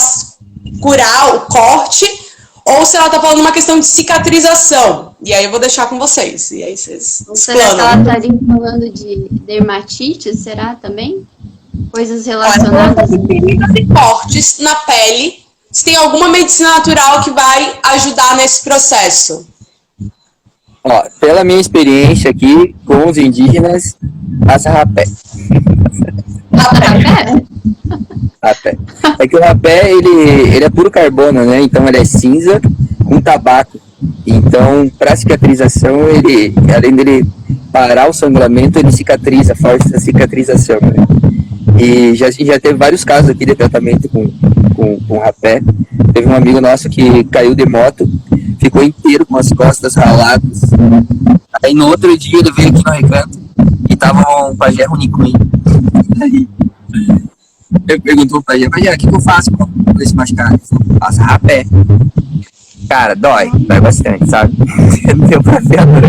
curar o corte, ou se ela tá falando uma questão de cicatrização. E aí eu vou deixar com vocês. E aí vocês Ou será que ela estaria falando de dermatite, será também? Coisas relacionadas... Feridas e cortes na pele, se tem alguma medicina natural que vai ajudar nesse processo. Ó, pela minha experiência aqui com os indígenas, passa rapé. Rapé? Rapé. É que o rapé, ele é puro carbono, né? Então ele é cinza com tabaco. Então, para cicatrização, ele, além dele parar o sangramento, ele cicatriza, força a cicatrização, né? E já teve vários casos aqui de tratamento com rapé. Teve um amigo nosso que caiu de moto, ficou inteiro com as costas raladas. Aí no outro dia ele veio aqui no Recanto e tava um pajé Runicuim. Ele perguntou pro pajé, o que eu faço com esse machucado? Ele falou, passa rapé. Cara, dói bastante, sabe? Deu pra ver a dor.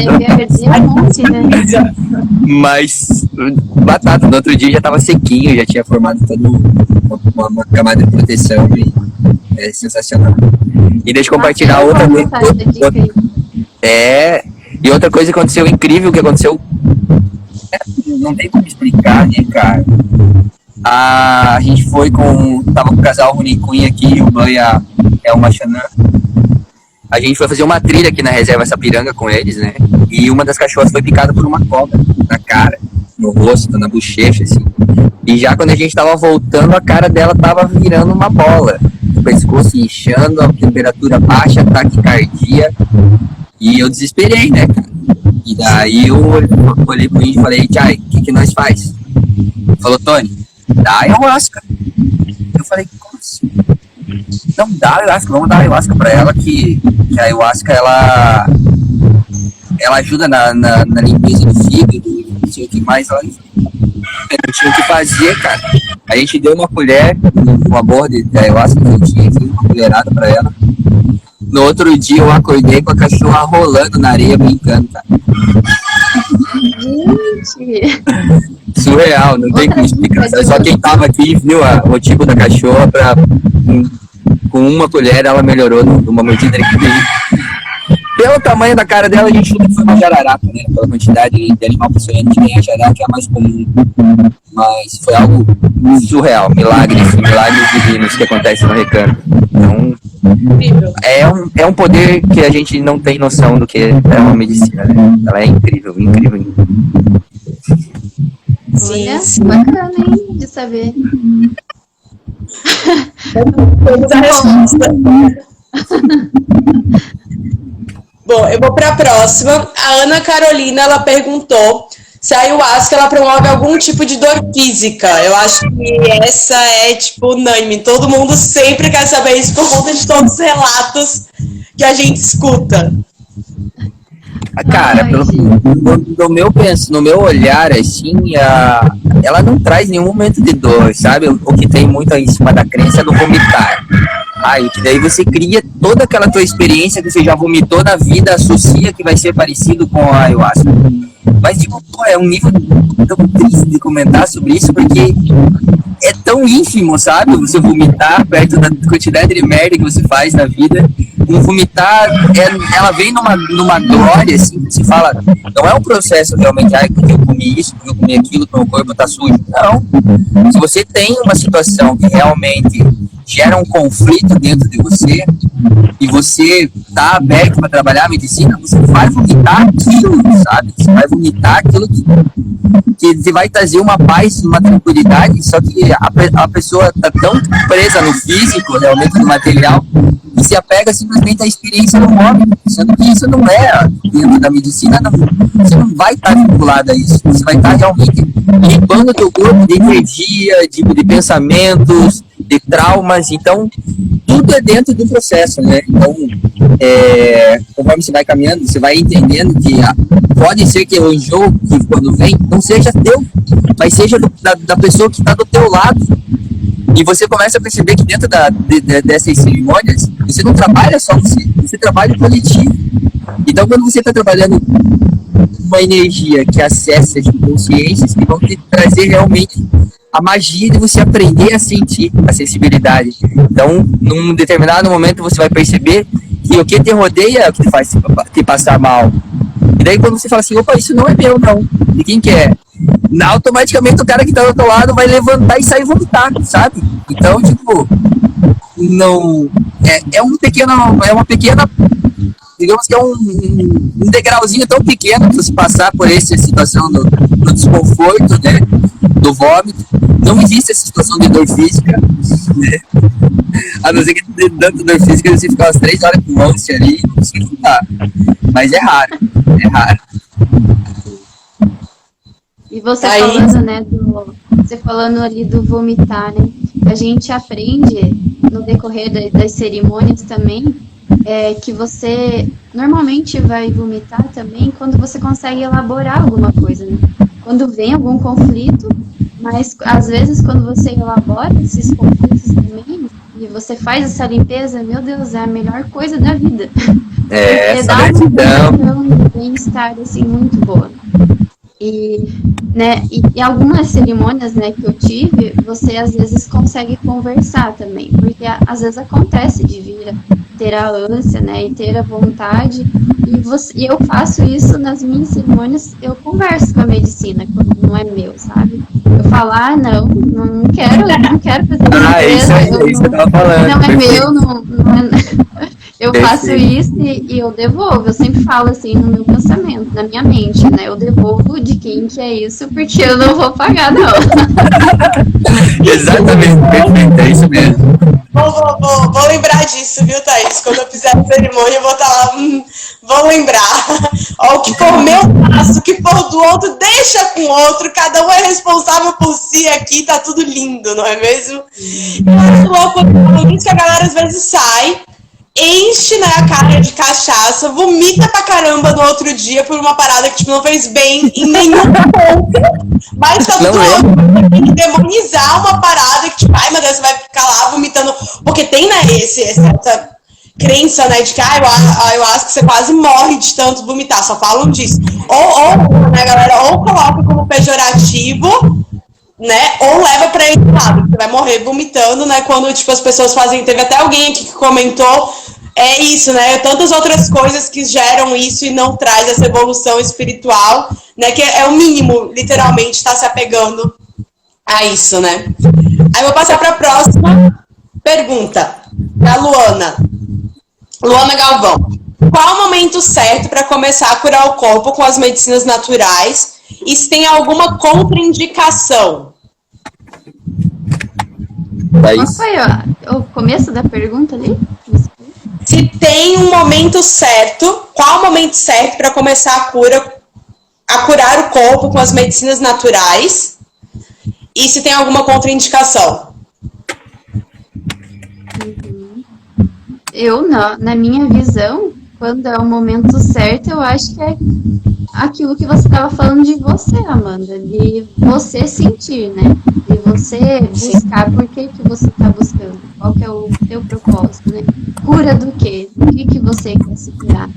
Mas, batata, no outro dia já tava sequinho, já tinha formado toda uma camada de proteção e é sensacional. E deixa eu compartilhar outra coisa. E outra coisa que aconteceu incrível, que aconteceu. Não tem como explicar, né, cara? A gente foi tava com o casal Runicuim aqui, o Banha é o Machanã. A gente foi fazer uma trilha aqui na reserva Sapiranga com eles, né? E uma das cachorras foi picada por uma cobra na cara, no rosto, na bochecha, assim. E já quando a gente tava voltando, a cara dela tava virando uma bola. O pescoço inchando, a temperatura baixa, taquicardia. E eu desesperei, né, cara? E daí eu olhei pro índio e falei, Tchai, o que nós faz? Ele falou, Tony, dá ayahuasca. Eu falei, como assim? Não, dá ayahuasca, vamos dar ayahuasca pra ela, que a ayahuasca, ela ajuda na limpeza do fígado, não sei o que mais, ela não tinha o que fazer, cara. A gente deu uma colher, uma borda de ayahuasca que eu tinha aqui, uma colherada pra ela. No outro dia eu acordei com a cachorra rolando na areia, brincando, cara. Gente! Surreal, não tem como explicar. Só quem tava aqui viu o tipo da cachorra, com uma colher ela melhorou numa mordida que teve. Pelo tamanho da cara dela, a gente nunca foi uma jararaca, né? Pela quantidade de animal peçonhento que tem, a jararaca é a mais comum. Mas foi algo surreal, milagres divinos que acontecem no Recanto. Então, é um poder que a gente não tem noção do que é uma medicina, né? Ela é incrível, incrível, incrível. Olha, bacana, hein, de saber. Temos a resposta. Bom, eu vou para a próxima. A Ana Carolina, ela perguntou se a ayahuasca ela promove algum tipo de dor física. Eu acho que essa é, tipo, unânime. Todo mundo sempre quer saber isso por conta de todos os relatos que a gente escuta. Cara, no meu olhar, assim, ela não traz nenhum momento de dor, sabe? O que tem muito em cima da crença é do vomitar. Aí, que daí você cria toda aquela tua experiência que você já vomitou na vida, associa que vai ser parecido com a ayahuasca. Mas, tipo, é um nível tão triste de comentar sobre isso, porque é tão ínfimo, sabe? Você vomitar perto da quantidade de merda que você faz na vida. Um vomitar, ela vem numa glória, assim, que se fala, não é um processo realmente, porque eu comi isso, porque eu comi aquilo, porque o meu corpo tá sujo. Não. Se você tem uma situação que realmente gera um conflito dentro de você, e você tá aberto para trabalhar a medicina, você vai vomitar aquilo, sabe? Você vai vomitar aquilo que vai trazer uma paz, uma tranquilidade, só que a pessoa tá tão presa no físico, realmente no material, e se apega simplesmente à experiência do homem, sendo que isso não é dentro da medicina, você não vai estar vinculado a isso, você vai estar realmente limpando o teu corpo de energia, de pensamentos, de traumas, então tudo é dentro do processo, né? Então, conforme você vai caminhando, você vai entendendo que pode ser que o enjoo, que quando vem, não seja teu, mas seja da pessoa que está do teu lado. E você começa a perceber que dentro dessas cerimônias, você não trabalha só você trabalha o coletivo. Então, quando você está trabalhando uma energia que acessa de consciências que vão te trazer realmente a magia de você aprender a sentir a sensibilidade. Então, num determinado momento, você vai perceber que o que te rodeia é o que te faz te passar mal. E daí quando você fala assim, opa, isso não é meu, não. De quem que é? Automaticamente o cara que tá do outro lado vai levantar e sair vomitar, sabe? Então, tipo, não... É uma pequena... Digamos que é um degrauzinho tão pequeno para você passar por essa situação do desconforto, né? Do vômito. Não existe essa situação de dor física, né? A não ser que tenha tanta dor física, você ficar umas 3 horas com ânsia ali, não sei o que dá. Mas é raro, é raro. E você falando, né, você falando ali do vomitar, né? A gente aprende no decorrer das cerimônias também, que você normalmente vai vomitar também quando você consegue elaborar alguma coisa, né? Quando vem algum conflito, mas às vezes quando você elabora esses conflitos também, e você faz essa limpeza, meu Deus, é a melhor coisa da vida. Porque dá uma sensação de bem-estar, assim, muito boa. E, né, e algumas cerimônias, né, que eu tive, você às vezes consegue conversar também, porque às vezes acontece de vir ter a ânsia, né, e ter a vontade, e eu faço isso nas minhas cerimônias, eu converso com a medicina, quando não é meu, sabe? Eu falo, não quero fazer isso que eu tava falando. Não é meu, não é... Eu faço isso e eu devolvo. Eu sempre falo assim no meu pensamento, na minha mente, né? Eu devolvo de quem que é isso, porque eu não vou pagar, não. Exatamente, perfeito, é isso mesmo. Vou lembrar disso, viu, Thaís? Quando eu fizer a cerimônia, eu vou estar lá, vou lembrar. Ó, o que for meu passo, o que for do outro, deixa com o outro. Cada um é responsável por si aqui, tá tudo lindo, não é mesmo? Eu acho louco que a galera às vezes sai, enche, né, a cara de cachaça, vomita pra caramba no outro dia por uma parada que, tipo, não fez bem em nenhum ponto. Mas tá tudo louco. Tem que demonizar uma parada que, tipo, ai, meu Deus, você vai ficar lá vomitando. Porque tem, né, essa crença, né, de que, eu acho que você quase morre de tanto vomitar. Só falam disso. Ou né, galera, ou coloca como pejorativo, né, ou leva pra esse lado, você vai morrer vomitando, né, quando, tipo, as pessoas fazem, teve até alguém aqui que comentou, isso, né, tantas outras coisas que geram isso e não traz essa evolução espiritual, né, que é o mínimo, literalmente, tá se apegando a isso, né. Aí eu vou passar pra próxima pergunta, da Luana Galvão. Qual o momento certo para começar a curar o corpo com as medicinas naturais? E se tem alguma contraindicação? Qual foi o começo da pergunta ali? Se tem um momento certo, qual o momento certo para começar a curar o corpo com as medicinas naturais? E se tem alguma contraindicação? Eu, na minha visão, quando é o momento certo, eu acho que é aquilo que você estava falando de você, Amanda, de você sentir, né? De você buscar por que você está buscando, qual que é o teu propósito, né? Cura do quê? Do que você quer se curar?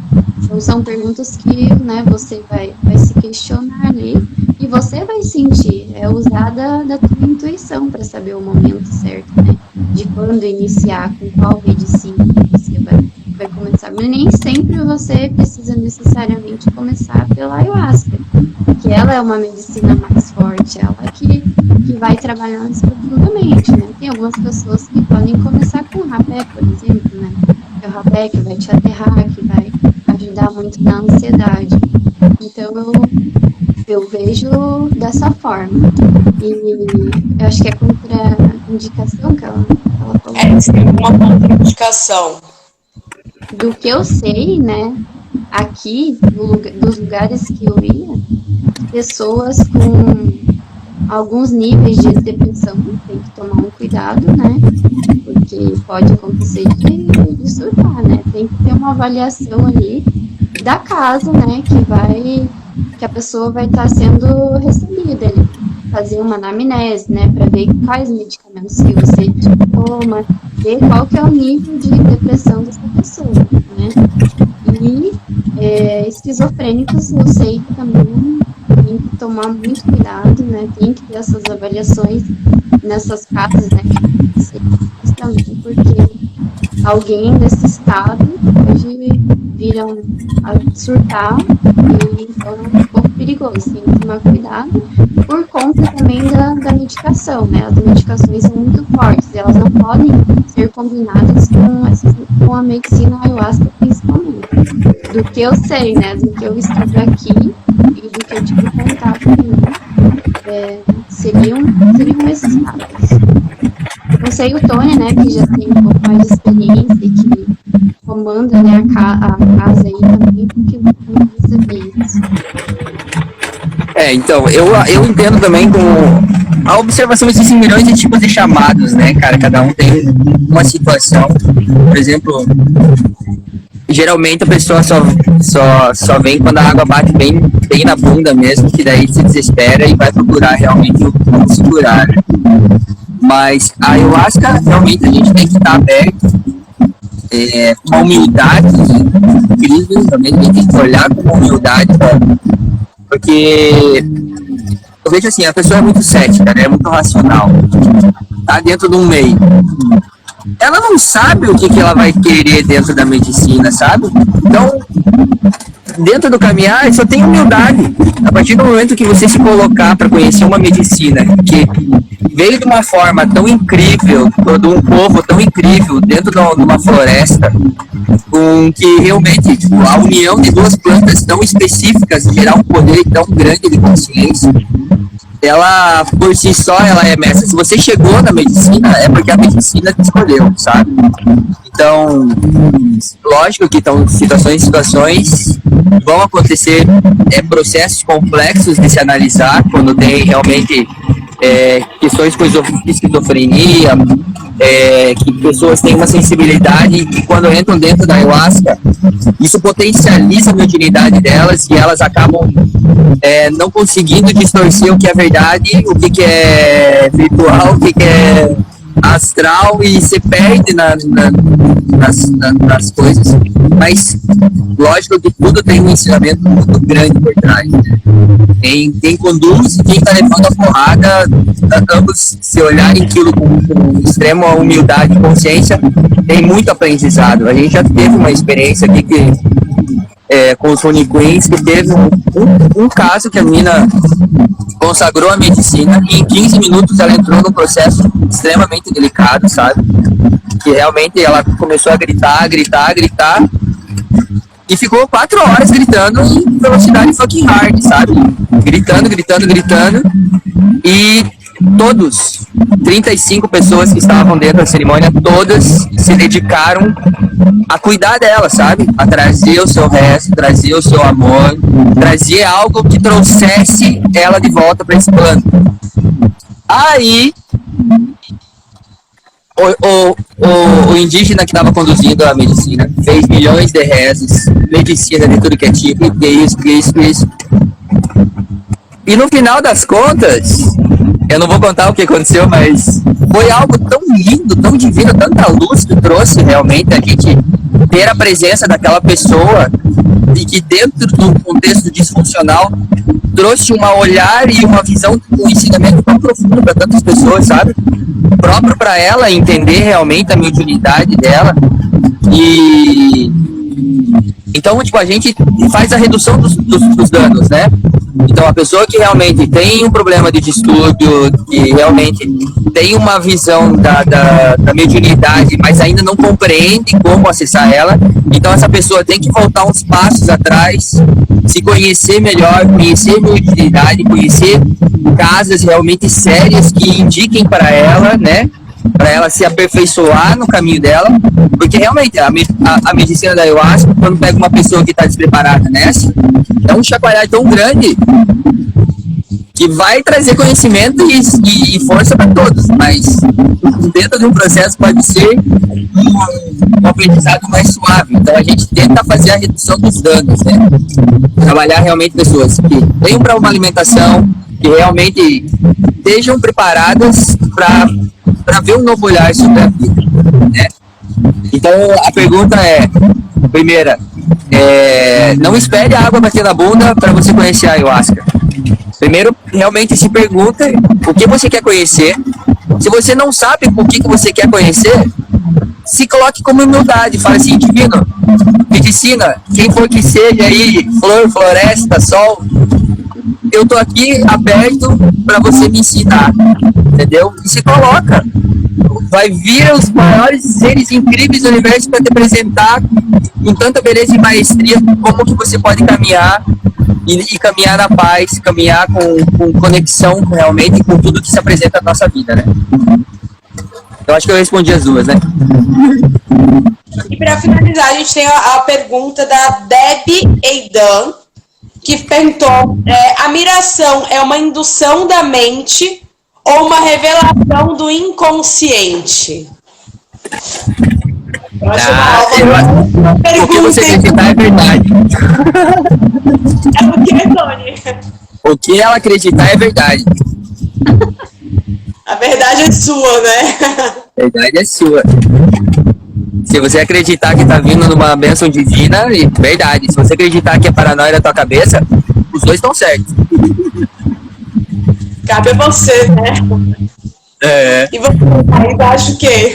Então, são perguntas que, né, você vai se questionar ali e você vai sentir, usar da tua intuição para saber o momento certo, né? De quando iniciar, com qual medicina você vai começar. Mas nem sempre você precisa necessariamente começar pela ayahuasca, porque ela é uma medicina mais forte, ela que vai trabalhar mais profundamente, né? Tem algumas pessoas que podem começar com o rapé, por exemplo, né? É o rapé que vai te aterrar, que vai ajudar muito na ansiedade. Então, eu vejo dessa forma. E eu acho que é contraindicação que ela falou. Sim, uma contraindicação. Do que eu sei, né, aqui, dos lugares que eu ia, pessoas com alguns níveis de depressão tem que tomar um cuidado, né, porque pode acontecer de surtar, né, tem que ter uma avaliação ali da casa, né, que a pessoa vai estar sendo recebida ali. Fazer uma anamnese, né, para ver quais medicamentos que você toma, ver qual que é o nível de depressão dessa pessoa, né. E esquizofrênicos, eu sei que também tem que tomar muito cuidado, né, tem que ter essas avaliações nessas casas, né, também, porque alguém desse estado hoje viram a surtar e então é um pouco perigoso, tem que tomar cuidado por conta também da medicação, né? As medicações são muito fortes, elas não podem ser combinadas com a medicina ayahuasca principalmente. Do que eu sei, né? Do que eu estudo aqui e do que eu tive contato ainda, seriam esses casos. Não sei o Tony, né, que já tem um pouco mais de experiência e que comanda, né, a casa aí também, porque não precisa ver isso. Então, eu entendo também como a observação existem milhões de tipos de chamados, né, cara? Cada um tem uma situação. Por exemplo, geralmente a pessoa só vem quando a água bate bem na bunda mesmo, que daí se desespera e vai procurar realmente o se curar. Mas a ayahuasca, realmente, a gente tem que estar aberto, com uma humildade incrível, também a gente tem que olhar com humildade, porque eu vejo assim, a pessoa é muito cética, né? É muito racional, tá dentro de um meio. Ela não sabe o que ela vai querer dentro da medicina, sabe? Então, dentro do caminhar, só tem humildade. A partir do momento que você se colocar para conhecer uma medicina que veio de uma forma tão incrível, de um povo tão incrível, dentro de uma floresta, com que realmente a união de duas plantas tão específicas gerar um poder tão grande de consciência, ela, por si só, ela é mestra. Se você chegou na medicina, é porque a medicina te escolheu, sabe? Então, lógico que estão situações vão acontecer, processos complexos de se analisar, quando tem realmente questões com esquizofrenia, que pessoas têm uma sensibilidade e quando entram dentro da ayahuasca, isso potencializa a mediunidade delas e elas acabam não conseguindo distorcer o que é verdade, o que é virtual, o que é astral, e se perde nas coisas. Mas lógico que tudo tem um ensinamento muito grande por trás, né? Quem conduz e quem está levando a porrada, ambos se olharem aquilo com extrema humildade e consciência, tem muito aprendizado. A gente já teve uma experiência aqui com os Honey Queens, que teve um caso que a menina consagrou a medicina e em 15 minutos ela entrou num processo extremamente delicado, sabe? Que realmente ela começou a gritar e ficou 4 horas gritando em velocidade fucking hard, sabe? Gritando. E todos, 35 pessoas que estavam dentro da cerimônia, todas se dedicaram a cuidar dela, sabe? A trazer o seu resto, trazer o seu amor, trazer algo que trouxesse ela de volta para esse plano. Aí, o indígena que estava conduzindo a medicina fez milhões de rezos, medicina de tudo que é tipo, isso. E no final das contas, eu não vou contar o que aconteceu, mas foi algo tão lindo, tão divino, tanta luz que trouxe realmente a gente ter a presença daquela pessoa e que dentro do contexto disfuncional trouxe um olhar e uma visão, um ensinamento tão profundo para tantas pessoas, sabe? Próprio para ela entender realmente a mediunidade dela. E então, tipo, a gente faz a redução dos danos, né? Então, a pessoa que realmente tem um problema de distúrbio, que realmente tem uma visão da mediunidade, mas ainda não compreende como acessar ela, então essa pessoa tem que voltar uns passos atrás, se conhecer melhor, conhecer a mediunidade, conhecer casas realmente sérias que indiquem para ela, né? Para ela se aperfeiçoar no caminho dela, porque realmente a medicina da ayahuasca, quando pega uma pessoa que está despreparada nessa, é um chacoalhar tão grande que vai trazer conhecimento e força para todos, mas dentro de um processo pode ser um aprendizado mais suave. Então a gente tenta fazer a redução dos danos, né? Trabalhar realmente pessoas que venham para uma alimentação, que realmente estejam preparadas para ver um novo olhar sobre a vida, né? Então a pergunta primeira, não espere a água bater na bunda para você conhecer a ayahuasca. Primeiro, realmente se pergunta o que você quer conhecer. Se você não sabe o que você quer conhecer, se coloque como humildade, fala assim, divino, medicina, quem for que seja aí, flor, floresta, sol, eu tô aqui aberto para você me ensinar, entendeu? E se coloca, vai vir os maiores seres incríveis do universo para te apresentar com tanta beleza e maestria como que você pode caminhar e caminhar na paz, caminhar com conexão realmente com tudo que se apresenta na nossa vida, né? Eu acho que eu respondi as duas, né? E para finalizar, a gente tem a pergunta da Debbie Eidan, que perguntou: a miração é uma indução da mente ou uma revelação do inconsciente? Eu acho o que você acreditar é verdade. É o que, Tony? O que ela acreditar é verdade. A verdade é sua, né? A verdade é sua. Se você acreditar que tá vindo numa bênção divina, é verdade. Se você acreditar que é paranoia da tua cabeça, os dois estão certos. Cabe a você, né? E você, ainda acha o quê?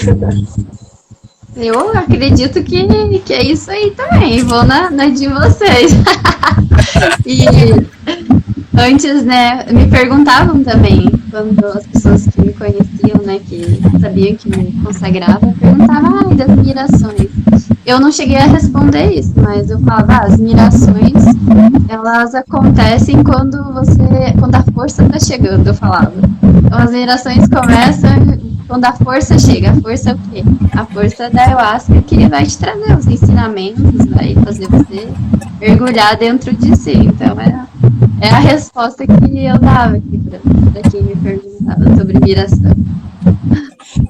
Eu acredito que é isso aí também. Vou na de vocês. E antes, né, me perguntavam também, quando as pessoas que me conheciam, né, que sabiam que me consagrava, perguntavam, das mirações. Eu não cheguei a responder isso, mas eu falava, as mirações, elas acontecem quando a força tá chegando, eu falava. Então as mirações começam quando a força chega. A força é o quê? A força da ayahuasca, que vai te trazer os ensinamentos, vai fazer você mergulhar dentro de si. Então é a resposta que eu dava aqui para quem me perguntava sobre miração.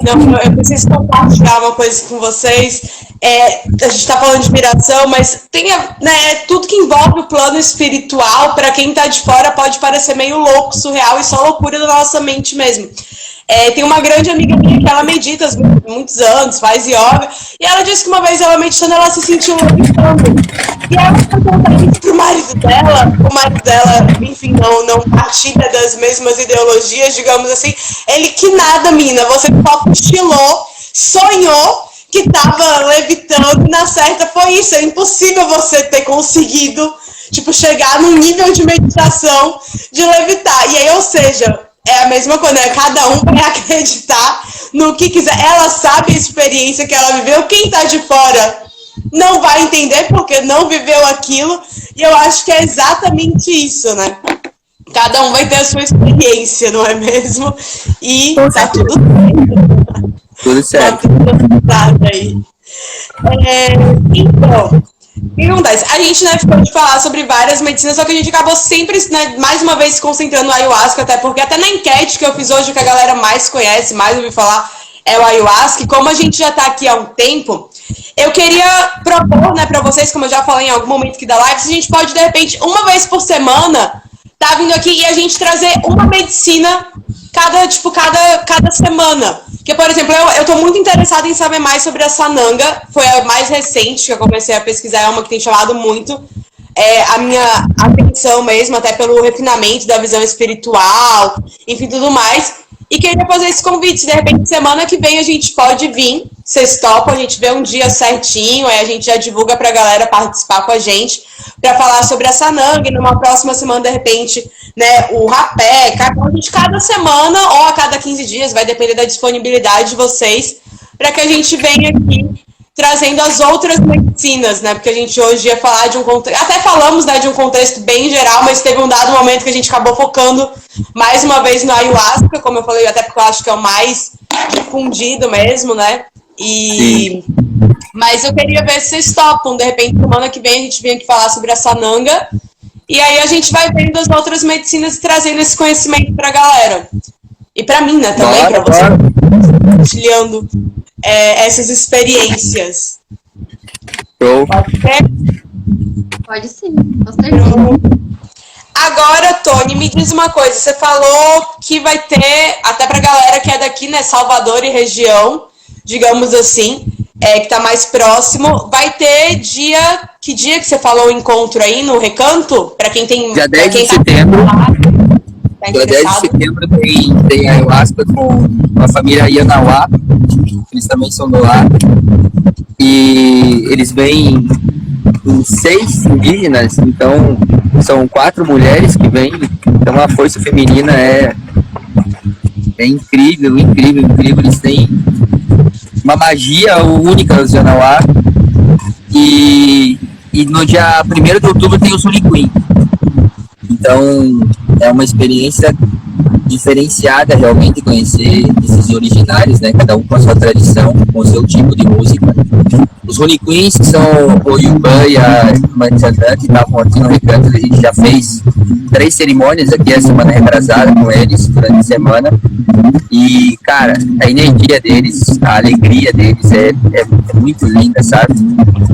Não, eu preciso compartilhar uma coisa com vocês. A gente está falando de miração, mas tem, né, tudo que envolve o plano espiritual, para quem está de fora, pode parecer meio louco, surreal e só loucura da nossa mente mesmo. Tem uma grande amiga minha que ela medita há muitos anos, faz yoga, e ela disse que uma vez ela meditando, ela se sentiu levitando. E ela foi contar isso pro marido dela, o marido dela, enfim, não partilha das mesmas ideologias, digamos assim. Ele, que nada, mina, você só cochilou, sonhou que tava levitando, e na certa foi isso. É impossível você ter conseguido, tipo, chegar num nível de meditação de levitar. E aí, ou seja, é a mesma coisa, né? Cada um vai acreditar no que quiser. Ela sabe a experiência que ela viveu. Quem tá de fora não vai entender porque não viveu aquilo. E eu acho que é exatamente isso, né? Cada um vai ter a sua experiência, não é mesmo? E tá tudo certo. Tudo certo. Tá tudo aí. Então, o que acontece? A gente, né, ficou de falar sobre várias medicinas, só que a gente acabou sempre, né, mais uma vez, se concentrando no ayahuasca, até porque até na enquete que eu fiz hoje, que a galera mais conhece, mais ouviu falar, é o ayahuasca. E como a gente já tá aqui há um tempo, eu queria propor, né, pra vocês, como eu já falei em algum momento aqui da live, se a gente pode, de repente, uma vez por semana, tá vindo aqui e a gente trazer uma medicina cada semana. Porque, por exemplo, eu tô muito interessada em saber mais sobre a Sananga. Foi a mais recente que eu comecei a pesquisar, é uma que tem chamado muito a minha atenção mesmo, até pelo refinamento da visão espiritual, enfim, tudo mais. E queria fazer esse convite, se de repente semana que vem a gente pode vir, vocês topam, a gente vê um dia certinho, aí a gente já divulga pra galera participar com a gente, pra falar sobre a Sananga, e numa próxima semana, de repente, né, o rapé, cada semana ou a cada 15 dias, vai depender da disponibilidade de vocês, pra que a gente venha aqui trazendo as outras medicinas, né, porque a gente hoje ia falar de um contexto, até falamos, né, de um contexto bem geral, mas teve um dado momento que a gente acabou focando mais uma vez no ayahuasca, como eu falei, até porque eu acho que é o mais difundido mesmo, né, mas eu queria ver se vocês topam, de repente, semana que vem a gente vem aqui falar sobre a Sananga, e aí a gente vai vendo as outras medicinas e trazendo esse conhecimento pra galera. E pra mim, né, também, pra você, compartilhando essas experiências. Pode ser? Pode sim, com certeza. Agora, Tony, me diz uma coisa. Você falou que vai ter, até pra galera que é daqui, né, Salvador e região, digamos assim, que tá mais próximo, vai ter dia... Que dia que você falou o encontro aí no Recanto? Pra quem tem... Dia 10 de setembro. Dia 10 de interessado. setembro tem a ayahuasca com a família Yanauá, eles também são do lá, e eles vêm com 6 indígenas, então são 4 mulheres que vêm, então a força feminina é incrível, incrível, incrível. Eles têm uma magia única, os Yanauá, e no dia 1º de outubro tem o Suriquim. Então é uma experiência diferenciada realmente conhecer esses originários, né? Cada um com a sua tradição, com o seu tipo de música. Os Runiquins, que são o Yuban e a Manchantã, que estavam aqui no Recanto, a gente já fez 3 cerimônias aqui a semana retrasada com eles, durante a semana. E, cara, a energia deles, a alegria deles é muito linda, sabe?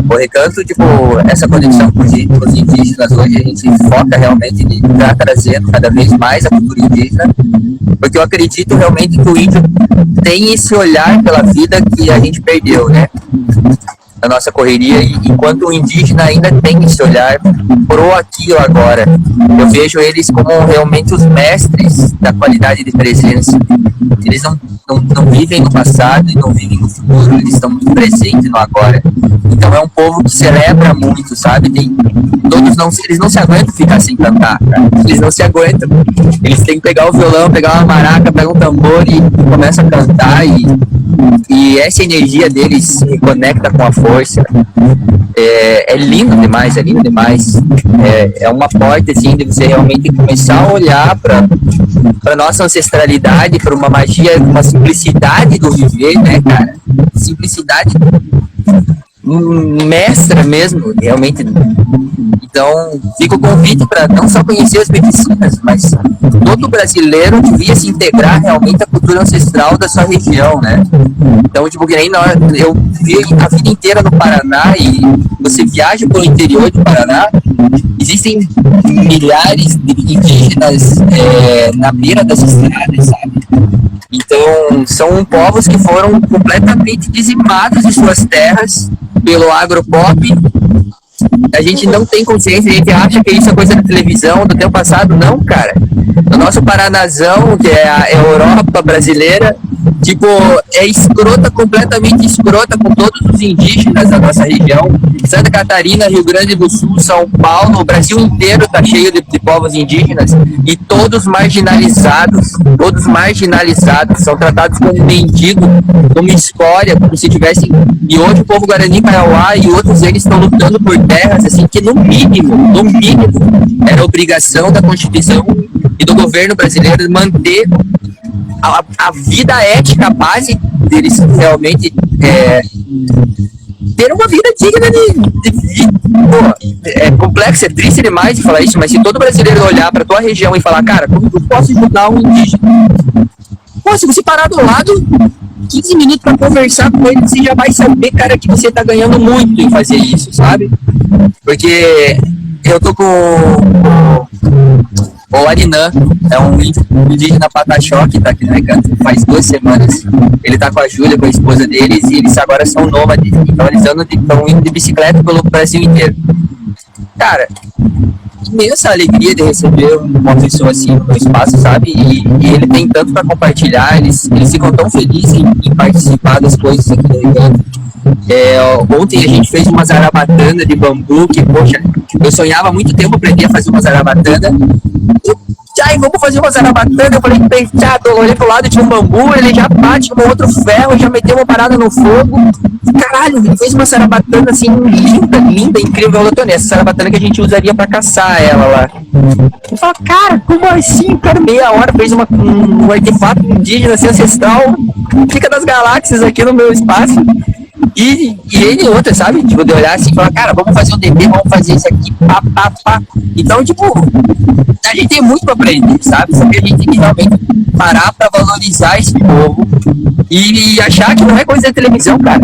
O Recanto, tipo, essa conexão com os indígenas hoje, a gente foca realmente em estar trazendo cada vez mais a cultura indígena, porque eu acredito realmente que o índio tem esse olhar pela vida que a gente perdeu, né? Na nossa correria, e enquanto o indígena ainda tem esse olhar pro aqui ou agora, eu vejo eles como realmente os mestres da qualidade de presença. Eles não vivem no passado e não vivem no futuro, eles estão muito presentes no agora. Então é um povo que celebra muito, sabe? Eles não se aguentam ficar sem cantar, cara. Eles não se aguentam. Eles têm que pegar o violão, pegar uma maraca, pegar um tambor e começam a cantar, e essa energia deles se conecta com a força. É lindo demais, é lindo demais. É uma porta assim, de você realmente começar a olhar para nossa ancestralidade, para uma magia, uma simplicidade do viver, né, cara? Simplicidade mestra mesmo, realmente. Então, fica o convite para não só conhecer as medicinas, mas todo brasileiro devia se integrar realmente à cultura ancestral da sua região, né? Então, tipo, que nem eu vivi a vida inteira no Paraná, e você viaja pelo interior do Paraná, existem milhares de indígenas na beira das estradas, sabe? Então, são povos que foram completamente dizimados de suas terras pelo agropop. A gente não tem consciência, a gente acha que isso é coisa da televisão do tempo passado. Não, cara. No nosso Paranazão, que é a Europa brasileira, tipo, é escrota, completamente escrota com todos os indígenas da nossa região. Santa Catarina, Rio Grande do Sul, São Paulo, o Brasil inteiro tá cheio de povos indígenas, e todos marginalizados, são tratados como mendigo, como escória, como se tivessem. E hoje o povo Guarani, Kaiowá e outros, eles estão lutando por terras, assim, que no mínimo, era obrigação da Constituição e do governo brasileiro manter a vida ética, a base deles realmente ter uma vida digna de pô, é complexo, é triste demais de falar isso, mas se todo brasileiro olhar para tua região e falar, cara, como eu posso ajudar um indígena? Pô, se você parar do lado 15 minutos para conversar com ele, você já vai saber, cara, que você tá ganhando muito em fazer isso, sabe? Porque eu tô com o Arinã, é um indígena Pataxó, que tá aqui no Recanto faz 2 semanas. Ele tá com a Júlia, com a esposa deles, e eles agora são nômades. Então eles estão indo de bicicleta pelo Brasil inteiro. Cara, imensa alegria de receber uma pessoa assim no espaço, sabe? E ele tem tanto para compartilhar, eles ficam tão felizes em participar das coisas aqui no Recanto. Ontem a gente fez uma zarabatana de bambu, que, poxa, eu sonhava há muito tempo aprender a fazer uma zarabatana. Ai, vamos fazer uma zarabatana. Eu falei, pensado, eu olhei pro lado, tinha um bambu, ele já bate com outro ferro, já meteu uma parada no fogo. Caralho, ele fez uma zarabatana assim, linda, incrível. Eu tô nessa zarabatana que a gente usaria pra caçar ela lá. Eu falo, cara, como assim? Cara, meia hora fez um artefato indígena, assim, ancestral, fica das galáxias aqui no meu espaço. E ele outra, sabe? Tipo, de olhar assim e falar, cara, vamos fazer um DB, vamos fazer isso aqui, pá. Então, tipo, a gente tem muito pra aprender, sabe? Só que a gente tem que realmente parar pra valorizar esse povo e achar que não é coisa da televisão, cara.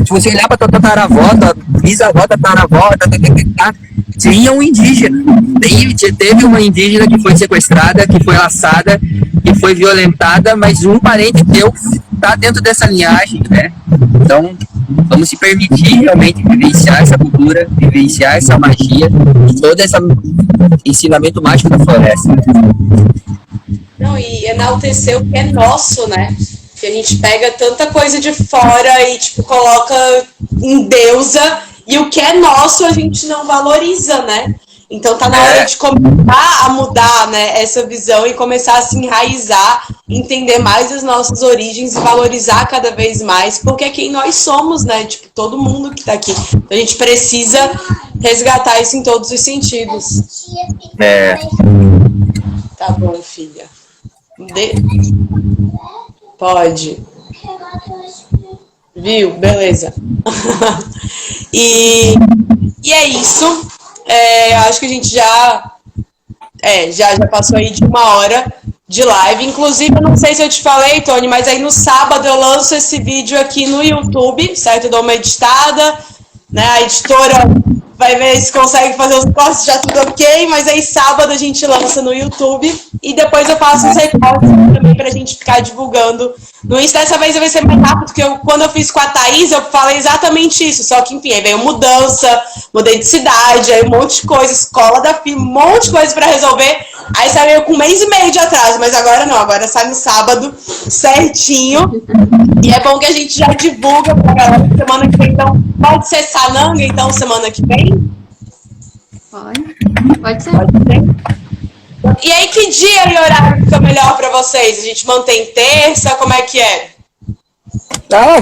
Se você olhar pra tua tataravó, tua bisavó, tataravó, tinha um indígena. Teve uma indígena que foi sequestrada, que foi laçada, que foi violentada, mas um parente teu tá dentro dessa linhagem, né? Então, vamos se permitir realmente vivenciar essa cultura, vivenciar essa magia e todo esse ensinamento mágico da floresta. Não, e enaltecer o que é nosso, né? Que a gente pega tanta coisa de fora e, tipo, coloca em deusa, e o que é nosso a gente não valoriza, né? Então tá na hora de começar a mudar, né, essa visão e começar a se enraizar, entender mais as nossas origens e valorizar cada vez mais, porque é quem nós somos, né? Tipo, todo mundo que tá aqui. Então a gente precisa resgatar isso em todos os sentidos. Tá bom, filha. Pode. Viu? Beleza. E é isso. Acho que a gente já passou aí de 1 hora de live. Inclusive, eu não sei se eu te falei, Tony, mas aí no sábado eu lanço esse vídeo aqui no YouTube, certo? Eu dou uma editada, né? A editora vai ver se consegue fazer os cortes, já tudo ok, mas aí sábado a gente lança no YouTube e depois eu faço os recortes também pra gente ficar divulgando no Insta. Dessa vez vai ser mais rápido, porque quando eu fiz com a Thaís, eu falei exatamente isso, só que enfim, aí veio mudança, mudei de cidade, aí um monte de coisa, escola da filha, um monte de coisa pra resolver, aí saiu com 1 mês e meio de atraso, mas agora não, agora sai no sábado certinho, e é bom que a gente já divulga pra galera semana que vem, então pode ser Sananga, então, semana que vem? Pode ser. E aí, que dia e horário fica melhor pra vocês? A gente mantém terça? Como é que é?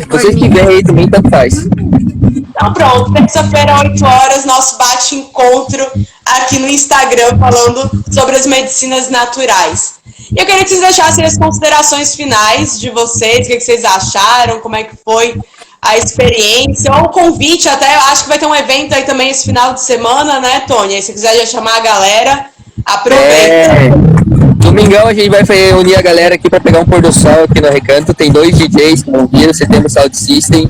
Vocês que vêm aí também, tanto faz. Então pronto, terça-feira, 8 horas, nosso bate-encontro aqui no Instagram, falando sobre as medicinas naturais. E eu queria que vocês deixassem as considerações finais de vocês, o que vocês acharam, como é que foi a experiência, ou o convite até, eu acho que vai ter um evento aí também esse final de semana, né, Tony? Aí se quiser já chamar a galera, aproveita. Domingão a gente vai unir a galera aqui para pegar um pôr do sol aqui no Recanto. Tem 2 DJs que vão vir, você tem o Sound System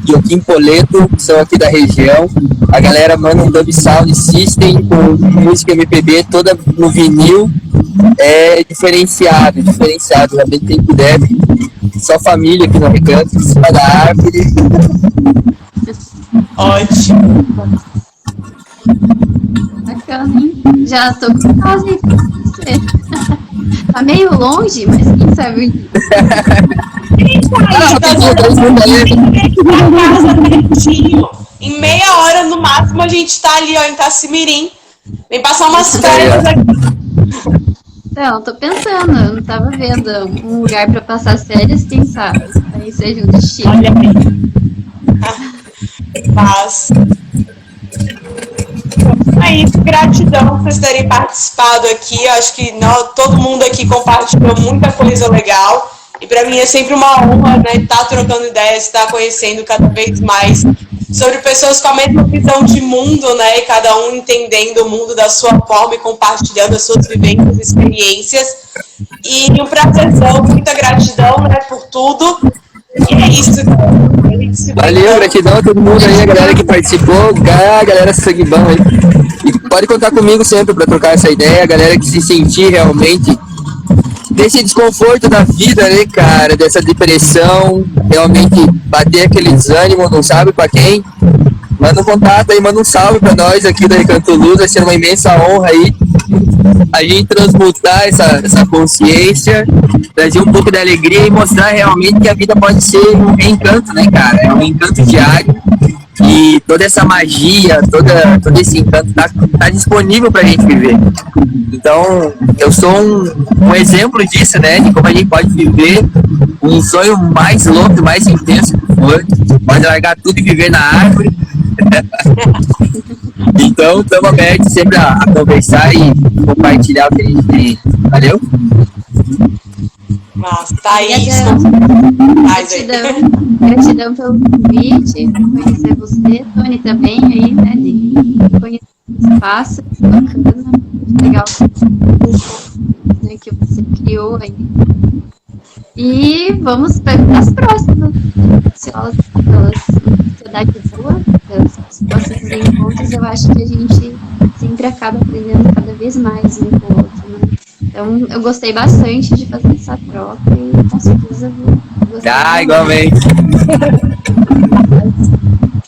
e o Kim Poleto, que são aqui da região. A galera manda um Dub Sound System com música MPB toda no vinil. É diferenciado, realmente tem que deve. Só família aqui no Recanto, em cima da árvore. Ótimo. Bacana, hein? Já tô com casa aí pra você. Tá meio longe, mas quem sabe o dia. Em meia hora, no máximo, a gente tá ali, ó, em Itacimirim. Vem passar umas férias aqui. Então, tô pensando, eu não tava vendo um lugar pra passar férias, quem sabe? Aí seja um destino. Olha aí. Mas... é isso, gratidão por vocês terem participado aqui. Eu acho que todo mundo aqui compartilhou muita coisa legal. E para mim é sempre uma honra, né, estar trocando ideias, estar conhecendo cada vez mais sobre pessoas com a mesma visão de mundo, né, e cada um entendendo o mundo da sua forma e compartilhando as suas vivências e experiências. E um prazerzão, muita gratidão, né, por tudo. E é isso. Valeu, gratidão a todo mundo aí, a galera que participou, a galera sangue bom aí. E pode contar comigo sempre para trocar essa ideia, a galera que se sentir realmente desse desconforto da vida, né, cara, dessa depressão, realmente bater aquele desânimo, não sabe pra quem, manda um contato aí, manda um salve pra nós aqui da Recanto Luz, vai ser uma imensa honra aí a gente transmutar essa consciência, trazer um pouco de alegria e mostrar realmente que a vida pode ser um reencanto, né, cara, é um reencanto diário. E toda essa magia, todo esse encanto tá disponível pra gente viver. Então, eu sou um exemplo disso, né? De como a gente pode viver um sonho mais louco, mais intenso que for. Pode largar tudo e viver na árvore. Então, estamos abertos sempre a conversar e compartilhar o que a gente tem. Valeu? Mas tá aí. Gratidão pelo convite, conhecer você, Tony também aí, né, de conhecer o espaço, bacana, legal, né, que você criou aí. E vamos para as próximas, ansiosa pelas sociedade boa, pelos próximos encontros, eu acho que a gente sempre acaba aprendendo cada vez mais um com o outro, né? Então, eu gostei bastante de fazer essa troca e com certeza vou gostar. Igualmente.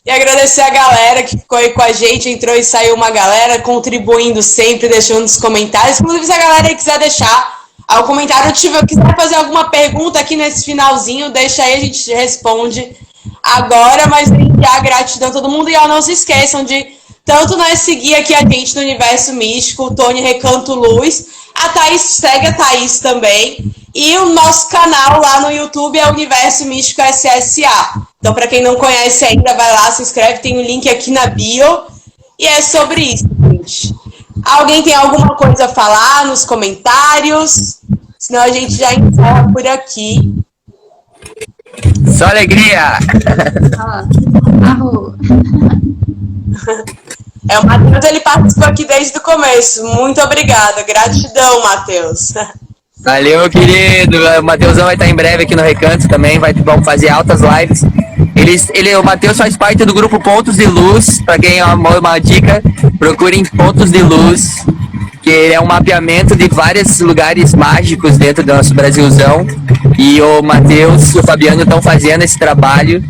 E agradecer a galera que ficou aí com a gente, entrou e saiu uma galera contribuindo sempre, deixando os comentários. Inclusive, se a galera aí quiser deixar ao comentário. Quiser fazer alguma pergunta aqui nesse finalzinho, deixa aí, a gente responde agora, mas já gratidão a todo mundo. E ó, não se esqueçam de tanto nós seguir aqui a gente no Universo Místico, o Tony Recanto Luz, a Thaís, segue a Thaís também, e o nosso canal lá no YouTube é Universo Místico SSA. Então, para quem não conhece ainda, vai lá, se inscreve, tem um link aqui na bio, e é sobre isso, gente. Alguém tem alguma coisa a falar nos comentários? Senão a gente já encerra por aqui. Só alegria! Arro. O Matheus, ele participou aqui desde o começo. Muito obrigada. Gratidão, Matheus. Valeu, meu querido. O Matheusão vai estar em breve aqui no Recanto também. Vamos fazer altas lives. O Matheus faz parte do grupo Pontos de Luz. Para quem é uma dica, procurem Pontos de Luz, que ele é um mapeamento de vários lugares mágicos dentro do nosso Brasilzão. E o Matheus e o Fabiano estão fazendo esse trabalho,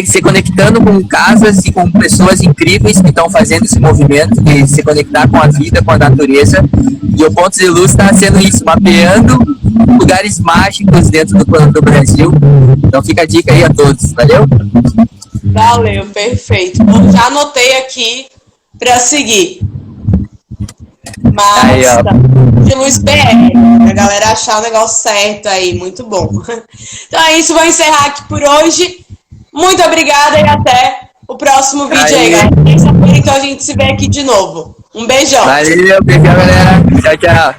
se conectando com casas e com pessoas incríveis que estão fazendo esse movimento de se conectar com a vida, com a natureza. E o Pontos de Luz está sendo isso, mapeando lugares mágicos dentro do Brasil. Então fica a dica aí a todos, valeu? Valeu, perfeito. Bom, já anotei aqui para seguir. Mas de Luz BR, pra galera achar o negócio certo aí, muito bom. Então é isso, vou encerrar aqui por hoje. Muito obrigada e até o próximo vídeo aí, galera. Então a gente se vê aqui de novo. Um beijão. Valeu, beijão, galera. Tchau, tchau.